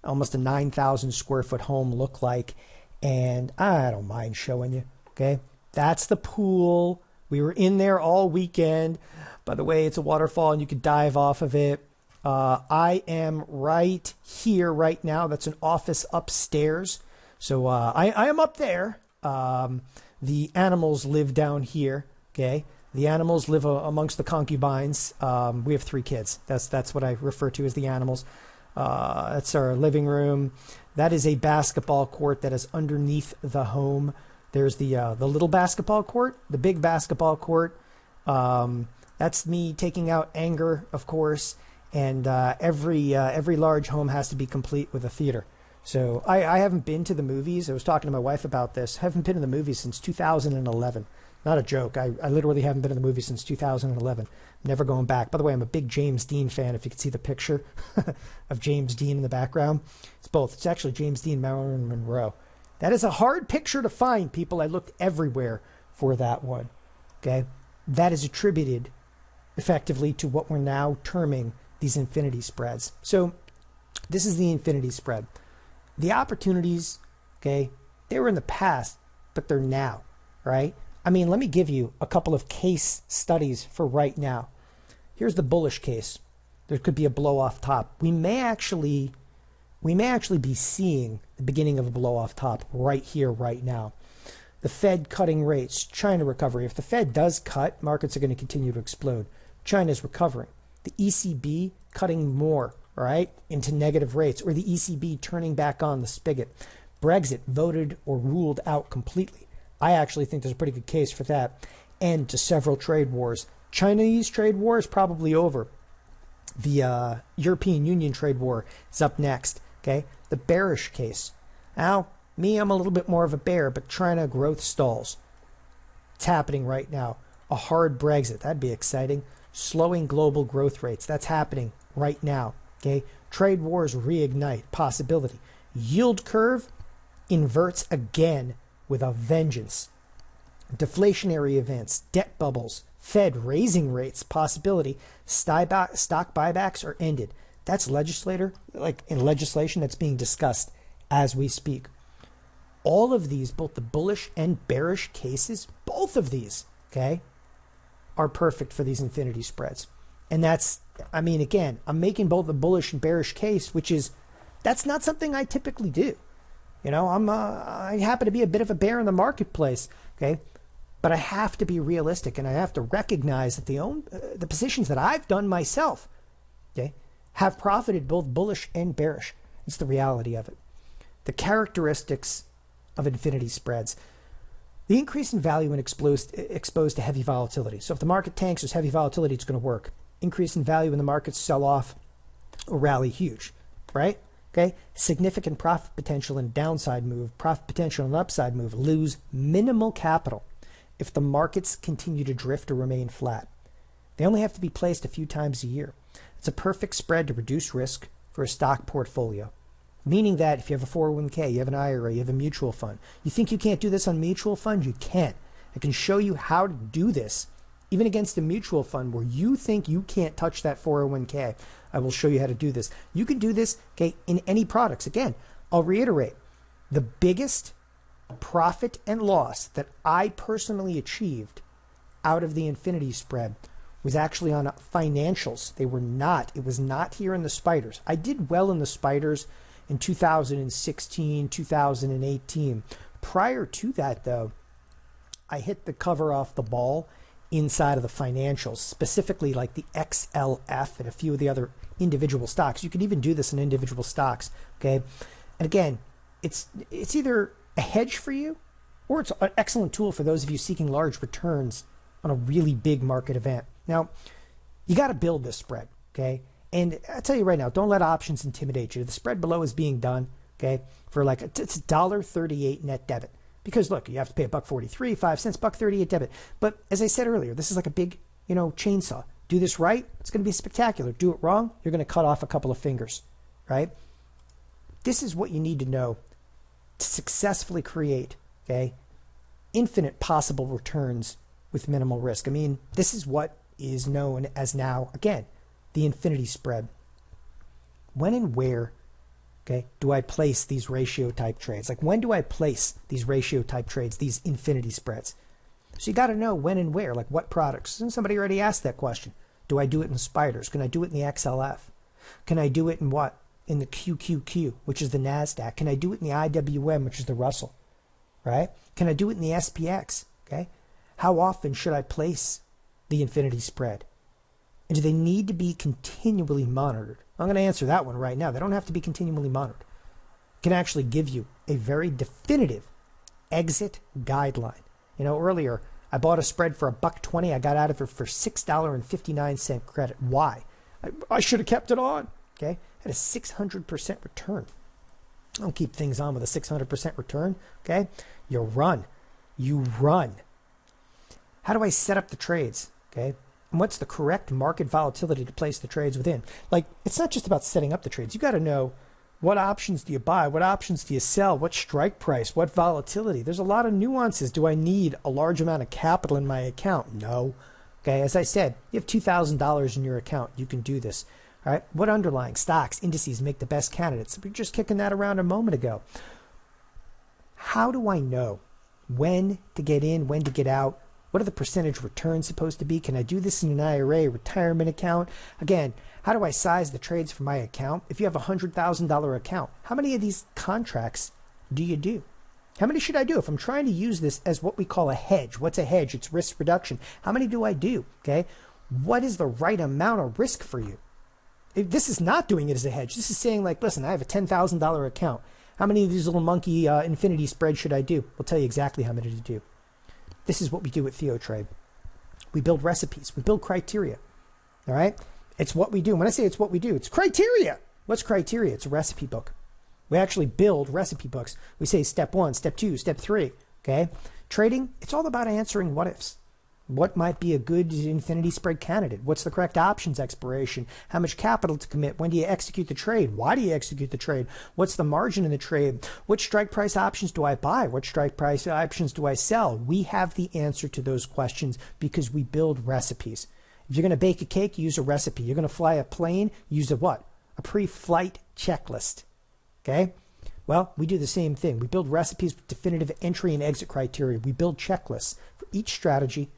almost a 9,000 square foot home look like? And I don't mind showing you, okay? That's the pool. We were in there all weekend. By the way, it's a waterfall and you could dive off of it. I am right here right now. That's an office upstairs. So I am up there. The animals live down here, okay? The animals live amongst the concubines. We have 3 kids. That's what I refer to as the animals. That's our living room. That is a basketball court that is underneath the home. There's the little basketball court, the big basketball court. That's me taking out anger, of course. And every large home has to be complete with a theater. So I haven't been to the movies. I was talking to my wife about this. I haven't been to the movies since 2011. Not a joke. I literally haven't been in the movie since 2011. Never going back. By the way, I'm a big James Dean fan, if you can see the picture of James Dean in the background. It's both. It's actually James Dean, Marilyn Monroe. That is a hard picture to find, people. I looked everywhere for that one. Okay? That is attributed effectively to what we're now terming these infinity spreads. So this is the infinity spread. The opportunities, okay, they were in the past, but they're now, right? I mean, let me give you a couple of case studies for right now. Here's the bullish case. There could be a blow off top. We may actually be seeing the beginning of a blow off top right here, right now. The Fed cutting rates, China recovery. If the Fed does cut, markets are going to continue to explode. China's recovering. The ECB cutting more, all right, into negative rates, or the ECB turning back on the spigot. Brexit voted or ruled out completely. I actually think there's a pretty good case for that. End to several trade wars. Chinese trade war is probably over. The European Union trade war is up next. Okay, the bearish case. Now, I'm a little bit more of a bear, but China growth stalls. It's happening right now. A hard Brexit, that'd be exciting. Slowing global growth rates, that's happening right now. Okay, trade wars reignite, possibility. Yield curve inverts again with a vengeance. Deflationary events, debt bubbles, Fed raising rates, possibility. Stock buybacks are ended. That's in legislation that's being discussed as we speak. All of these, both the bullish and bearish cases, both of these, okay, are perfect for these infinity spreads. And that's, I mean, again, I'm making both the bullish and bearish case, that's not something I typically do. You know, I happen to be a bit of a bear in the marketplace, okay? But I have to be realistic, and I have to recognize that the positions that I've done myself, okay, have profited both bullish and bearish. It's the reality of it. The characteristics of infinity spreads. The increase in value when exposed to heavy volatility. So if the market tanks, there's heavy volatility, it's going to work. Increase in value when the markets sell off or rally huge, right? Okay, significant profit potential and downside move, profit potential and upside move, lose minimal capital if the markets continue to drift or remain flat. They only have to be placed a few times a year. It's a perfect spread to reduce risk for a stock portfolio. Meaning that if you have a 401k, you have an IRA, you have a mutual fund, you think you can't do this on mutual funds, you can. I can show you how to do this, even against a mutual fund where you think you can't touch that 401k. I will show you how to do this. You can do this, okay, in any products. Again, I'll reiterate, the biggest profit and loss that I personally achieved out of the infinity spread was actually on financials. It was not here in the spiders. I did well in the spiders in 2016, 2018. Prior to that, though, I hit the cover off the ball inside of the financials, specifically like the XLF and a few of the other individual stocks. You can even do this in individual stocks, okay? And again, it's either a hedge for you or it's an excellent tool for those of you seeking large returns on a really big market event. Now, you got to build this spread, okay? And I tell you right now, don't let options intimidate you. The spread below is being done, okay, for it's $1.38 net debit. Because look, you have to pay $1.43, 5 cents, $1.38 debit. But as I said earlier, this is like a big, chainsaw. Do this right, it's going to be spectacular. Do it wrong, you're going to cut off a couple of fingers, right? This is what you need to know to successfully create, okay, infinite possible returns with minimal risk. I mean, this is what is known as now, again, the infinity spread. When and where, okay, do I place these ratio type trades? Like, when do I place these ratio type trades, these infinity spreads? So you got to know when and where, like what products. And somebody already asked that question. Do I do it in spiders? Can I do it in the XLF? Can I do it in what? In the QQQ, which is the NASDAQ? Can I do it in the IWM, which is the Russell? Right? Can I do it in the SPX? Okay. How often should I place the infinity spread? And do they need to be continually monitored? I'm going to answer that one right now. They don't have to be continually monitored. I can actually give you a very definitive exit guideline. Earlier I bought a spread for $1.20. I got out of it for $6.59 credit. Why? I should have kept it on. Okay, had a 600% return. I don't keep things on with a 600% return. Okay, you run. How do I set up the trades? Okay. And what's the correct market volatility to place the trades within? Like, it's not just about setting up the trades. You got to know, what options do you buy? What options do you sell? What strike price? What volatility? There's a lot of nuances. Do I need a large amount of capital in my account? No. Okay. As I said, you have $2,000 in your account. You can do this. All right. What underlying stocks, indices make the best candidates? We were just kicking that around a moment ago. How do I know when to get in, when to get out? What are the percentage returns supposed to be? Can I do this in an IRA, retirement account? Again, how do I size the trades for my account? If you have a $100,000 account, how many of these contracts do you do? How many should I do? If I'm trying to use this as what we call a hedge, what's a hedge? It's risk reduction. How many do I do? Okay. What is the right amount of risk for you? If this is not doing it as a hedge. This is saying, like, listen, I have a $10,000 account. How many of these little monkey infinity spreads should I do? We'll tell you exactly how many to do. This is what we do at TheoTrade. We build recipes. We build criteria. All right? It's what we do. When I say it's what we do, it's criteria. What's criteria? It's a recipe book. We actually build recipe books. We say step 1, step 2, step 3. Okay? Trading, it's all about answering what ifs. What might be a good infinity spread candidate? What's the correct options expiration? How much capital to commit? When do you execute the trade? Why do you execute the trade? What's the margin in the trade? Which strike price options do I buy? What strike price options do I sell? We have the answer to those questions because we build recipes. If you're going to bake a cake, use a recipe. You're going to fly a plane, use a what? A pre-flight checklist. Okay? Well, we do the same thing. We build recipes with definitive entry and exit criteria. We build checklists for each strategy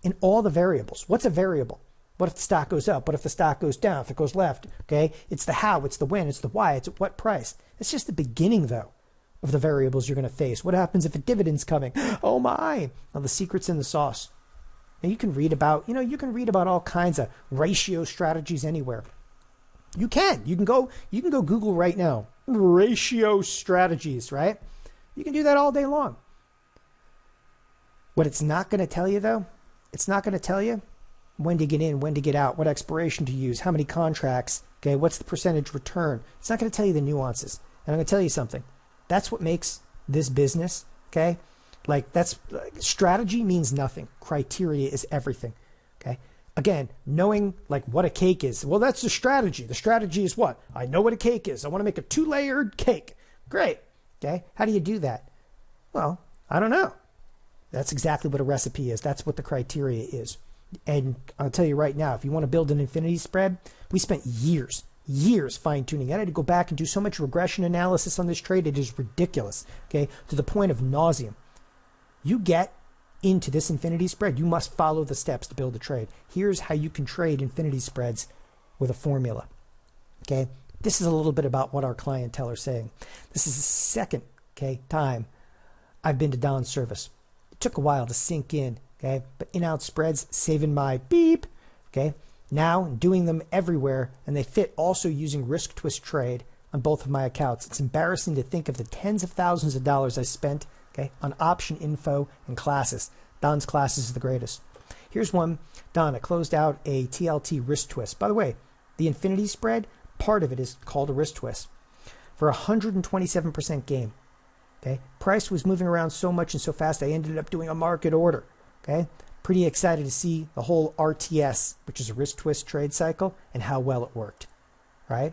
in all the variables. What's a variable? What if the stock goes up? What if the stock goes down? If it goes left? Okay, it's the how, it's the when, it's the why, it's at what price. It's just the beginning, though, of the variables you're going to face. What happens if a dividend's coming? Oh my! Now the secret's in the sauce. Now you can read about, you can read about all kinds of ratio strategies anywhere. You can go Google right now. Ratio strategies, right? You can do that all day long. What it's not going to tell you, though, it's not going to tell you when to get in, when to get out, what expiration to use, how many contracts, okay, what's the percentage return. It's not going to tell you the nuances. And I'm going to tell you something. That's what makes this business, okay? Strategy means nothing. Criteria is everything, okay? Again, knowing what a cake is. Well, that's the strategy. The strategy is what? I know what a cake is. I want to make a 2-layered cake. Great, okay? How do you do that? Well, I don't know. That's exactly what a recipe is. That's what the criteria is. And I'll tell you right now, if you want to build an infinity spread, we spent years fine-tuning. I had to go back and do so much regression analysis on this trade. It is ridiculous, okay, to the point of nauseum. You get into this infinity spread, you must follow the steps to build a trade. Here's how you can trade infinity spreads with a formula, okay? This is a little bit about what our clientele are saying. This is the second, time I've been to Don's service. It took a while to sink in, okay? But in-out spreads, saving my beep, okay? Now doing them everywhere, and they fit also using risk twist trade on both of my accounts. It's embarrassing to think of the tens of thousands of dollars I spent, okay, on option info and classes. Don's classes is the greatest. Here's one. Don, I closed out a TLT risk twist. By the way, the infinity spread, part of it is called a risk twist for 127% gain. Okay, price was moving around so much and so fast, I ended up doing a market order. Okay, pretty excited to see the whole RTS, which is a risk twist trade cycle, and how well it worked. Right?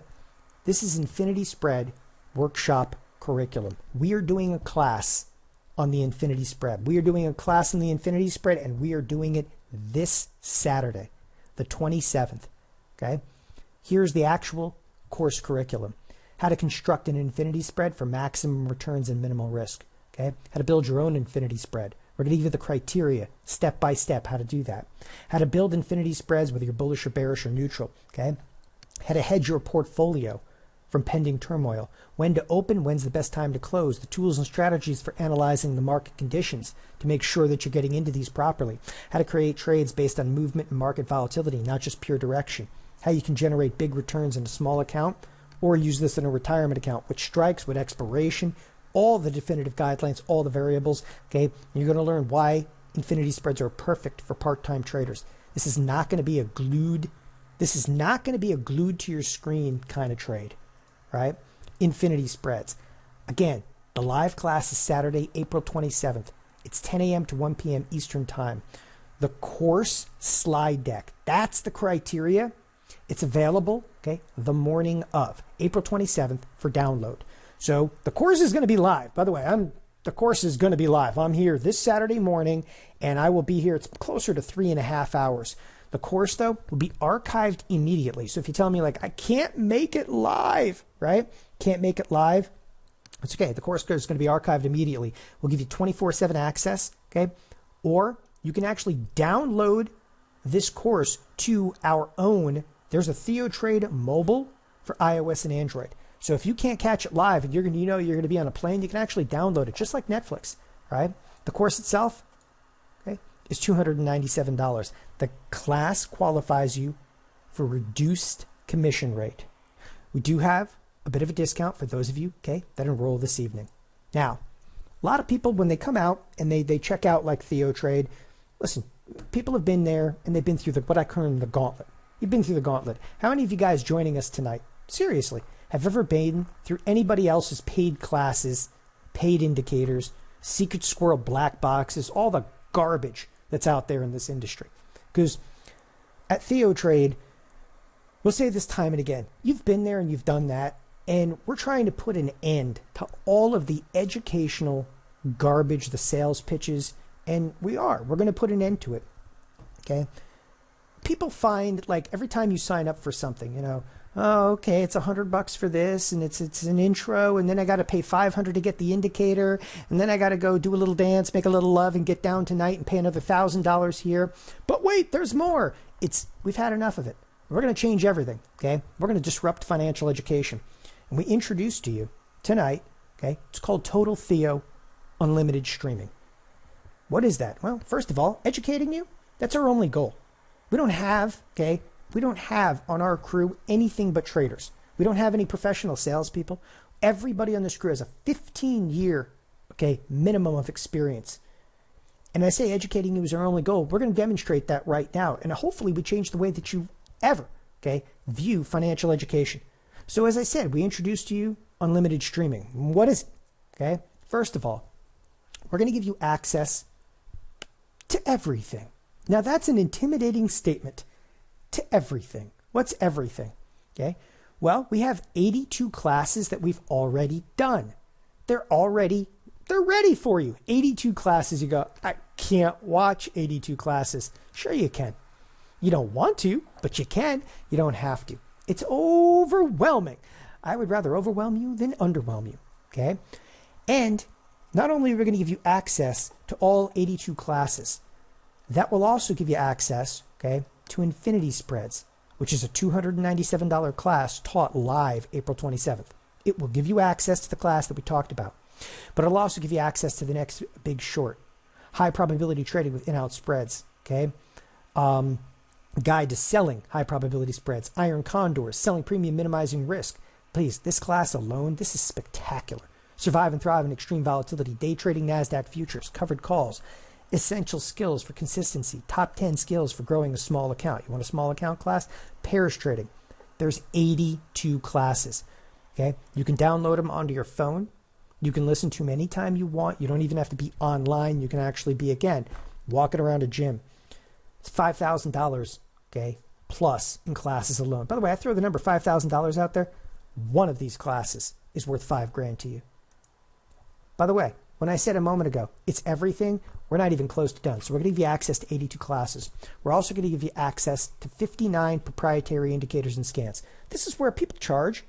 This is Infinity Spread Workshop Curriculum. We are doing a class on the Infinity Spread. We are doing a class on the Infinity Spread, and we are doing it this Saturday, the 27th. Okay, here's the actual course curriculum. How to construct an infinity spread for maximum returns and minimal risk. Okay, how to build your own infinity spread. We're going to give you the criteria, step by step, how to do that. How to build infinity spreads, whether you're bullish or bearish or neutral. Okay, how to hedge your portfolio from pending turmoil. When to open, when's the best time to close. The tools and strategies for analyzing the market conditions to make sure that you're getting into these properly. How to create trades based on movement and market volatility, not just pure direction. How you can generate big returns in a small account, or use this in a retirement account, which strikes, with expiration, all the definitive guidelines, all the variables. Okay, you're going to learn why infinity spreads are perfect for part-time traders. This is not going to be a glued to your screen kind of trade, right? Infinity spreads. Again, the live class is Saturday, April 27th. It's 10 a.m. to 1 p.m. Eastern time. the course slide deck. That's the criteria. It's available, okay, the morning of April 27th for download. So the course is going to be live. By the way, the course is going to be live. I'm here this Saturday morning, and I will be here. It's closer to 3.5 hours. The course, though, will be archived immediately. So if you tell me, like, I can't make it live, right? Can't make it live. It's okay. The course is going to be archived immediately. We'll give you 24/7 access, okay? Or you can actually download this course to our own. There's a TheoTrade mobile for iOS and Android. So if you can't catch it live and you're going to be on a plane, you can actually download it just like Netflix, right? The course itself, okay, is $297. The class qualifies you for reduced commission rate. We do have a bit of a discount for those of you, okay, that enroll this evening. Now, a lot of people, when they come out and they check out like TheoTrade, listen, people have been there and they've been through what I call the Gauntlet. You've been through the Gauntlet. How many of you guys joining us tonight, seriously, have ever been through anybody else's paid classes, paid indicators, secret squirrel black boxes, all the garbage that's out there in this industry? Because at TheoTrade, we'll say this time and again, you've been there and you've done that, and we're trying to put an end to all of the educational garbage, the sales pitches, and we're going to put an end to it, okay? People find, like, every time you sign up for something, oh, okay, it's $100 for this, and it's an intro, and then I got to pay $500 to get the indicator, and then I got to go do a little dance, make a little love, and get down tonight and pay another $1,000 here. But wait, there's more. We've had enough of it. We're going to change everything, okay? We're going to disrupt financial education. And we introduce to you tonight, okay, it's called TotalTheo Unlimited Streaming. What is that? Well, first of all, educating you, that's our only goal. We don't have on our crew anything but traders. We don't have any professional salespeople. Everybody on this crew has a 15-year, okay, minimum of experience. And I say educating you is our only goal. We're going to demonstrate that right now. And hopefully we change the way that you ever, okay, view financial education. So as I said, we introduced to you unlimited streaming. What is it? Okay, first of all, we're going to give you access to everything. Now that's an intimidating statement. To everything. What's everything? Okay. Well, we have 82 classes that we've already done. They're ready for you. 82 classes. You go, I can't watch 82 classes. Sure you can. You don't want to, but you can. You don't have to. It's overwhelming. I would rather overwhelm you than underwhelm you. Okay. And not only are we going to give you access to all 82 classes, that will also give you access, okay, to Infinity Spreads, which is a $297 class taught live April 27th. It will give you access to the class that we talked about, but it'll also give you access to the next big short, high probability trading with in-out spreads, okay, guide to selling high probability spreads, iron condors, selling premium, minimizing risk. Please, this class alone, this is spectacular. Survive and thrive in extreme volatility, day trading NASDAQ futures, covered calls, essential skills for consistency, top 10 skills for growing a small account. You want a small account class? Pairs trading. There's 82 classes. Okay, you can download them onto your phone. You can listen to them anytime you want. You don't even have to be online. You can actually be, again, walking around a gym. It's $5,000, okay, plus in classes alone. By the way, I throw the number $5,000 out there. One of these classes is worth $5,000 to you. By the way, when I said a moment ago, it's everything, we're not even close to done. So we're going to give you access to 82 classes. We're also going to give you access to 59 proprietary indicators and scans. This is where people charge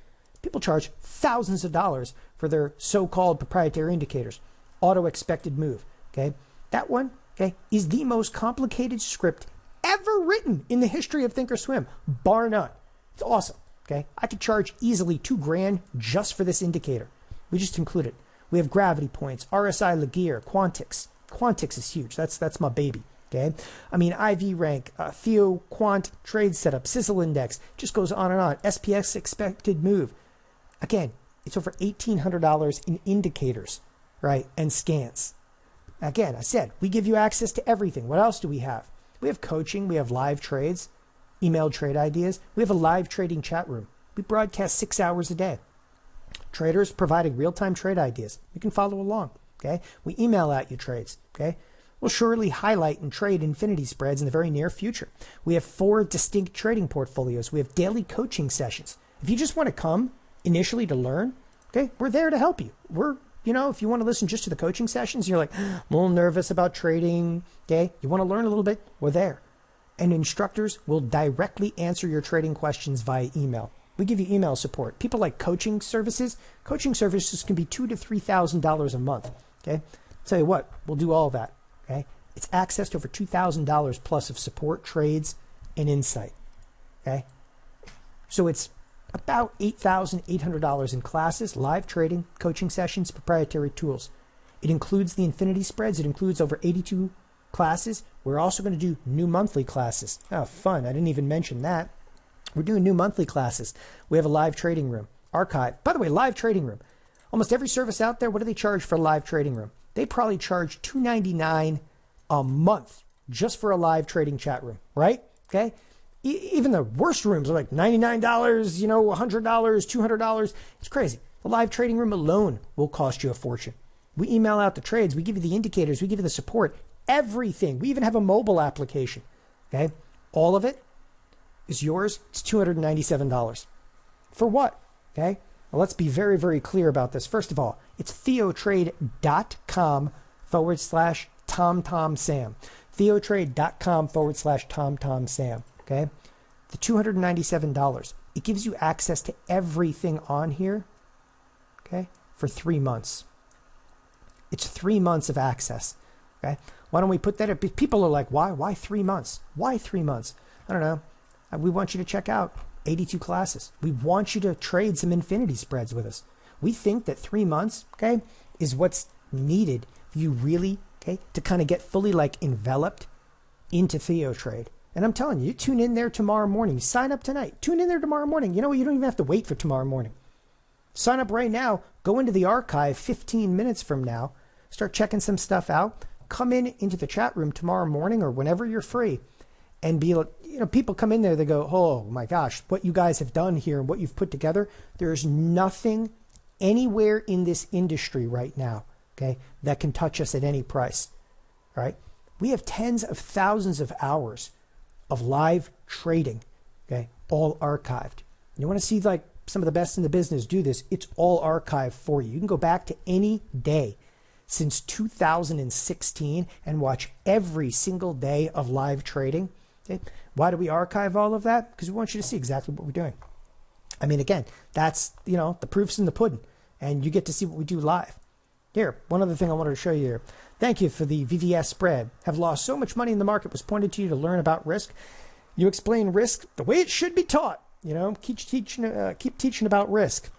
thousands of dollars for their so-called proprietary indicators. Auto expected move. Okay, that one, okay, is the most complicated script ever written in the history of Thinkorswim, bar none. It's awesome. Okay, I could charge easily $2,000 just for this indicator. We just include it. We have gravity points, RSI Laguerre, Quantix. Quantix is huge. That's my baby. Okay, I mean IV rank, Theo Quant trade setup, Sizzle index, just goes on and on. SPX expected move. Again, it's over $1,800 in indicators, right, and scans. Again, I said we give you access to everything. What else do we have? We have coaching. We have live trades, emailed trade ideas. We have a live trading chat room. We broadcast 6 hours a day. Traders providing real-time trade ideas. You can follow along. Okay, we email out you trades. Okay, will surely highlight and trade infinity spreads in the very near future. We have 4 distinct trading portfolios. We have daily coaching sessions. If you just want to come initially to learn, okay, we're there to help you. If you want to listen just to the coaching sessions, you're like, I'm a little nervous about trading, okay, you want to learn a little bit, we're there. And instructors will directly answer your trading questions via email. We give you email support. People like coaching services. Coaching services can be $2,000 to $3,000 a month. Okay, tell you what, we'll do all that. Okay, it's access to over $2,000 plus of support, trades, and insight. Okay, so it's about $8,800 in classes, live trading, coaching sessions, proprietary tools. It includes the infinity spreads. It includes over 82 classes. We're also going to do new monthly classes. Oh, fun! I didn't even mention that. We're doing new monthly classes. We have a live trading room, archive. By the way, live trading room. Almost every service out there, what do they charge for a live trading room? They probably charge $299 a month just for a live trading chat room, right? Okay. Even the worst rooms are like $99, $100, $200. It's crazy. The live trading room alone will cost you a fortune. We email out the trades. We give you the indicators. We give you the support. Everything. We even have a mobile application. Okay. All of it is yours. It's $297. For what? Okay. Well, let's be very, very clear about this. First of all, it's TheoTrade.com/TomTomSam. TheoTrade.com/TomTomSam. Okay. The $297. It gives you access to everything on here. Okay. For 3 months. It's 3 months of access. Okay. Why don't we put that up? People are like, why? Why 3 months? Why 3 months? I don't know. We want you to check out 82 classes. We want you to trade some infinity spreads with us. We think that 3 months, okay, is what's needed for you really, okay, to kind of get fully like enveloped into TheoTrade. And I'm telling you, you tune in there tomorrow morning. Sign up tonight. Tune in there tomorrow morning. You know what? You don't even have to wait for tomorrow morning. Sign up right now. Go into the archive 15 minutes from now. Start checking some stuff out. Come into the chat room tomorrow morning or whenever you're free. And be like, people come in there, they go, oh my gosh, what you guys have done here and what you've put together, there's nothing anywhere in this industry right now, okay, that can touch us at any price, all right? We have tens of thousands of hours of live trading, okay, all archived. You want to see like some of the best in the business do this, it's all archived for you. You can go back to any day since 2016 and watch every single day of live trading. Okay. Why do we archive all of that? Because we want you to see exactly what we're doing. I mean, again, that's, the proof's in the pudding, and you get to see what we do live. Here, one other thing I wanted to show you here. Thank you for the VVS spread. Have lost so much money in the market. Was pointed to you to learn about risk. You explain risk the way it should be taught. Keep teaching about risk.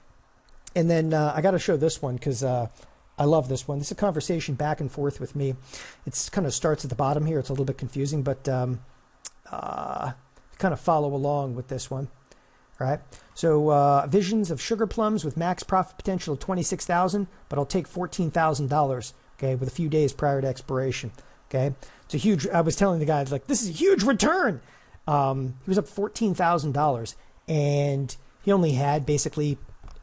And then I got to show this one because I love this one. This is a conversation back and forth with me. It's kind of starts at the bottom here. It's a little bit confusing, but kind of follow along with this one. All right. So visions of sugar plums with max profit potential of $26,000, but I'll take $14,000. Okay, with a few days prior to expiration. Okay, it's a huge. I was telling the guys like this is a huge return. He was up $14,000, and he only had basically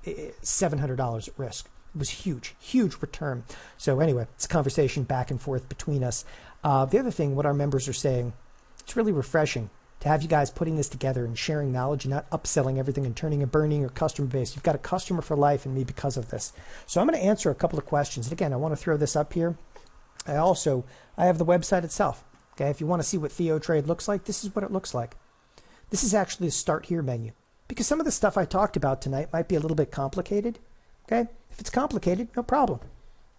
$700 at risk. It was huge, huge return. So anyway, it's a conversation back and forth between us. The other thing, what our members are saying, it's really refreshing to have you guys putting this together and sharing knowledge and not upselling everything and turning and burning your customer base. You've got a customer for life in me because of this. So I'm going to answer a couple of questions. And again, I want to throw this up here. I have the website itself. Okay, if you want to see what TheoTrade looks like, this is what it looks like. This is actually the Start Here menu. Because some of the stuff I talked about tonight might be a little bit complicated. Okay, if it's complicated, no problem.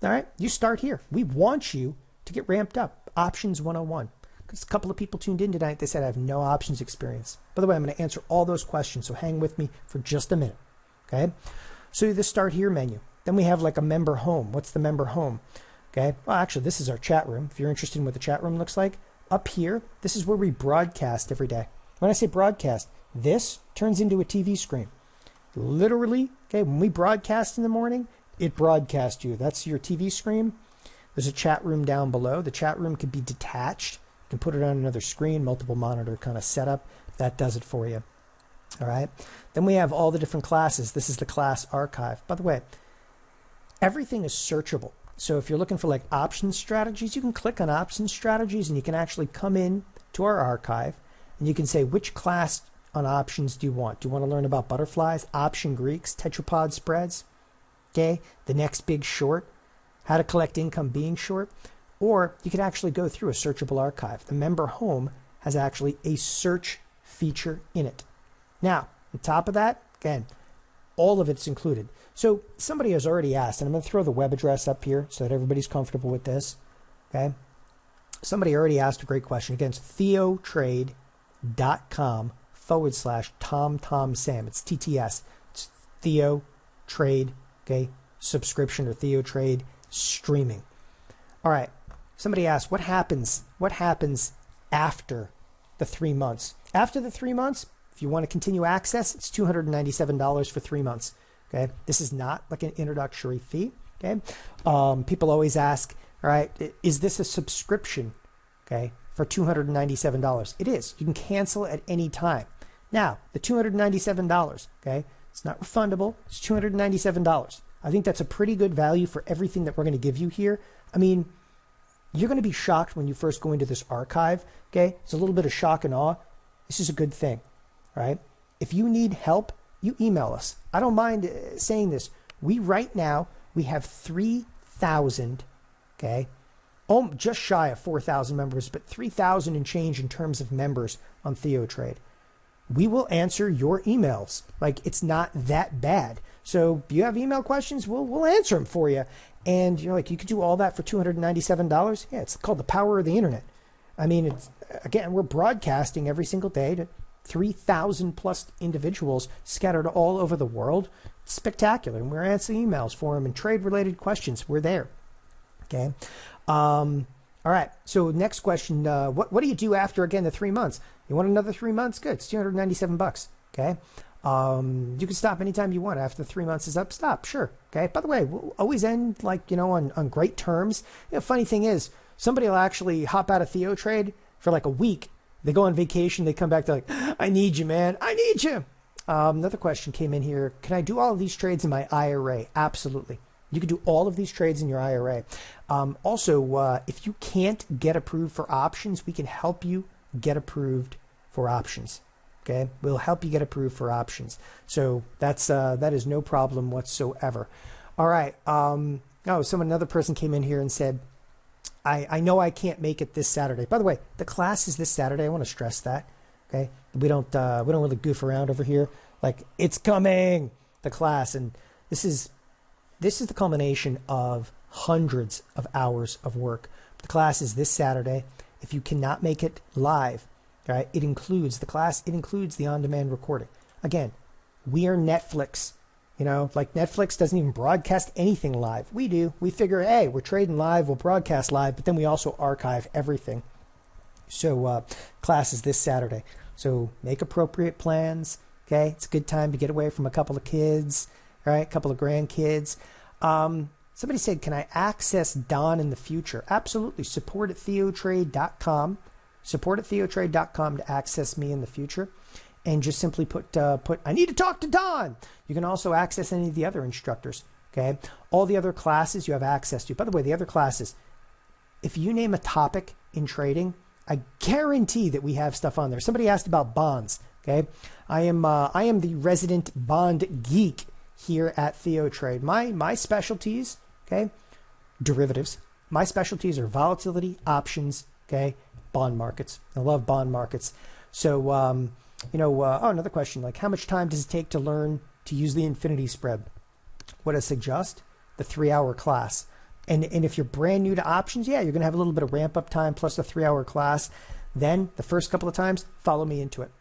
All right, you start here. We want you to get ramped up. Options 101. Because a couple of people tuned in tonight, they said I have no options experience. By the way, I'm going to answer all those questions, so hang with me for just a minute. Okay, so the Start Here menu. Then we have like a member home. What's the member home? Okay, well, actually, this is our chat room. If you're interested in what the chat room looks like, up here, this is where we broadcast every day. When I say broadcast, this turns into a TV screen. Literally, okay, when we broadcast in the morning, it broadcasts you. That's your TV screen. There's a chat room down below. The chat room can be detached. You can put it on another screen, multiple monitor kind of setup. That does it for you. All right. Then we have all the different classes. This is the class archive. By the way, everything is searchable. So if you're looking for like option strategies, you can click on option strategies and you can actually come in to our archive and you can say which class on options do you want? Do you want to learn about butterflies, option Greeks, tetrapod spreads? Okay, the next big short, how to collect income being short, or you can actually go through a searchable archive. The member home has actually a search feature in it. Now, on top of that, again, all of it's included. So somebody has already asked, and I'm going to throw the web address up here so that everybody's comfortable with this. Okay, somebody already asked a great question. Again, it's TheoTrade.com/TomTomSam. It's TTS. It's TheoTrade. Okay, subscription or TheoTrade streaming. All right. Somebody asked, what happens after the 3 months? After the 3 months, if you want to continue access, it's $297 for 3 months. Okay, this is not like an introductory fee. Okay, people always ask, all right, is this a subscription? Okay, for $297. It is. You can cancel at any time. Now, the $297. Okay. It's not refundable. It's $297. I think that's a pretty good value for everything that we're going to give you here. I mean, you're going to be shocked when you first go into this archive. Okay, it's a little bit of shock and awe. This is a good thing, right? If you need help, you email us. I don't mind saying this. Right now, we have 3,000, okay, just shy of 4,000 members, but 3,000 and change in terms of members on TheoTrade. We will answer your emails. Like, it's not that bad. So if you have email questions, we'll answer them for you. And you're like, you could do all that for $297? Yeah, it's called the power of the internet. I mean, again, we're broadcasting every single day to 3,000 plus individuals scattered all over the world. It's spectacular. And we're answering emails for them and trade-related questions. We're there. Okay. All right. So next question, what do you do after, again, the 3 months? You want another 3 months? Good. It's $297. Okay. You can stop anytime you want. After the 3 months is up, stop. Sure. Okay. By the way, we'll always end like, on great terms. Funny thing is, somebody will actually hop out of TheoTrade for like a week. They go on vacation. They come back. They're like, I need you, man. I need you. Another question came in here. Can I do all of these trades in my IRA? Absolutely. You can do all of these trades in your IRA. Also, if you can't get approved for options, we can help you get approved for options. Okay, we'll help you get approved for options. So that is no problem whatsoever. All right. Another person came in here and said, I know I can't make it this Saturday. By the way, the class is this Saturday. I want to stress that. Okay, we don't really goof around over here. Like, it's coming, the class, and this is the culmination of hundreds of hours of work. The class is this Saturday. If you cannot make it live, right, it includes the on-demand recording. Again, we are Netflix. Like Netflix doesn't even broadcast anything live. We do. We figure, hey, we're trading live, we'll broadcast live, but then we also archive everything. So class is this Saturday. So make appropriate plans. Okay, it's a good time to get away from a couple of kids, right? A couple of grandkids. Somebody said, can I access Don in the future? Absolutely. Support at TheoTrade.com. Support at TheoTrade.com to access me in the future. And just simply put, I need to talk to Don. You can also access any of the other instructors. Okay. All the other classes you have access to. By the way, the other classes, if you name a topic in trading, I guarantee that we have stuff on there. Somebody asked about bonds. Okay. I am the resident bond geek here at TheoTrade. My specialties, okay, derivatives. My specialties are volatility, options, okay, bond markets. I love bond markets. So, another question, like how much time does it take to learn to use the infinity spread? What I suggest, the 3-hour class. And if you're brand new to options, yeah, you're going to have a little bit of ramp up time plus a 3-hour class. Then the first couple of times, follow me into it.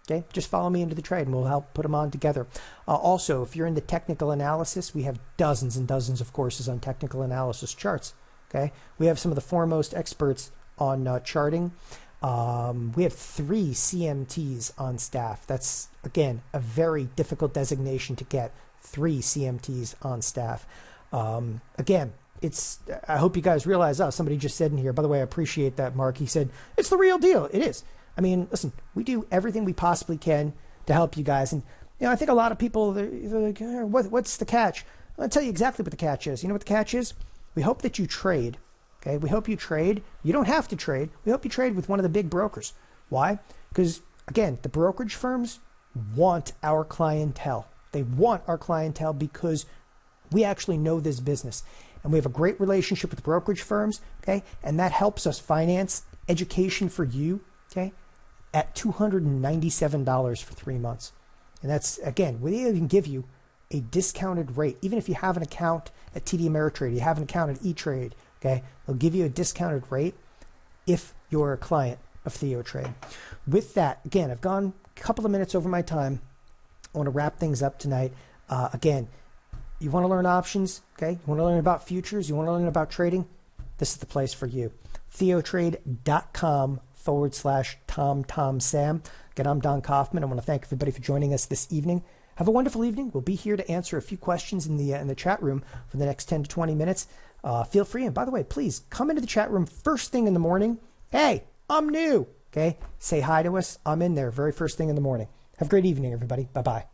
Okay, just follow me into the trade and we'll help put them on together. Also, if you're into technical analysis, we have dozens and dozens of courses on technical analysis charts. Okay, we have some of the foremost experts on charting. We have 3 CMTs on staff. That's, again, a very difficult designation to get. 3 CMTs on staff. Again, I hope you guys realize, somebody just said in here, by the way, I appreciate that, Mark. He said, it's the real deal. It is. I mean, listen, we do everything we possibly can to help you guys. And, I think a lot of people, they're like, what's the catch? I'll tell you exactly what the catch is. You know what the catch is? We hope that you trade. Okay, we hope you trade. You don't have to trade. We hope you trade with one of the big brokers. Why? Because, again, the brokerage firms want our clientele. They want our clientele because we actually know this business. And we have a great relationship with brokerage firms, okay? And that helps us finance education for you, okay, at $297 for 3 months. And that's, again, we even give you a discounted rate. Even if you have an account at TD Ameritrade, you have an account at E-Trade, okay, they'll give you a discounted rate if you're a client of TheoTrade. With that, again, I've gone a couple of minutes over my time. I want to wrap things up tonight. Again, you want to learn options, okay? You want to learn about futures, you want to learn about trading, this is the place for you. TheoTrade.com/TomTomSam. Again, I'm Don Kaufman. I want to thank everybody for joining us this evening. Have a wonderful evening. We'll be here to answer a few questions in the chat room for the next 10 to 20 minutes. Feel free. And by the way, please come into the chat room first thing in the morning. Hey, I'm new. Okay. Say hi to us. I'm in there very first thing in the morning. Have a great evening, everybody. Bye-bye.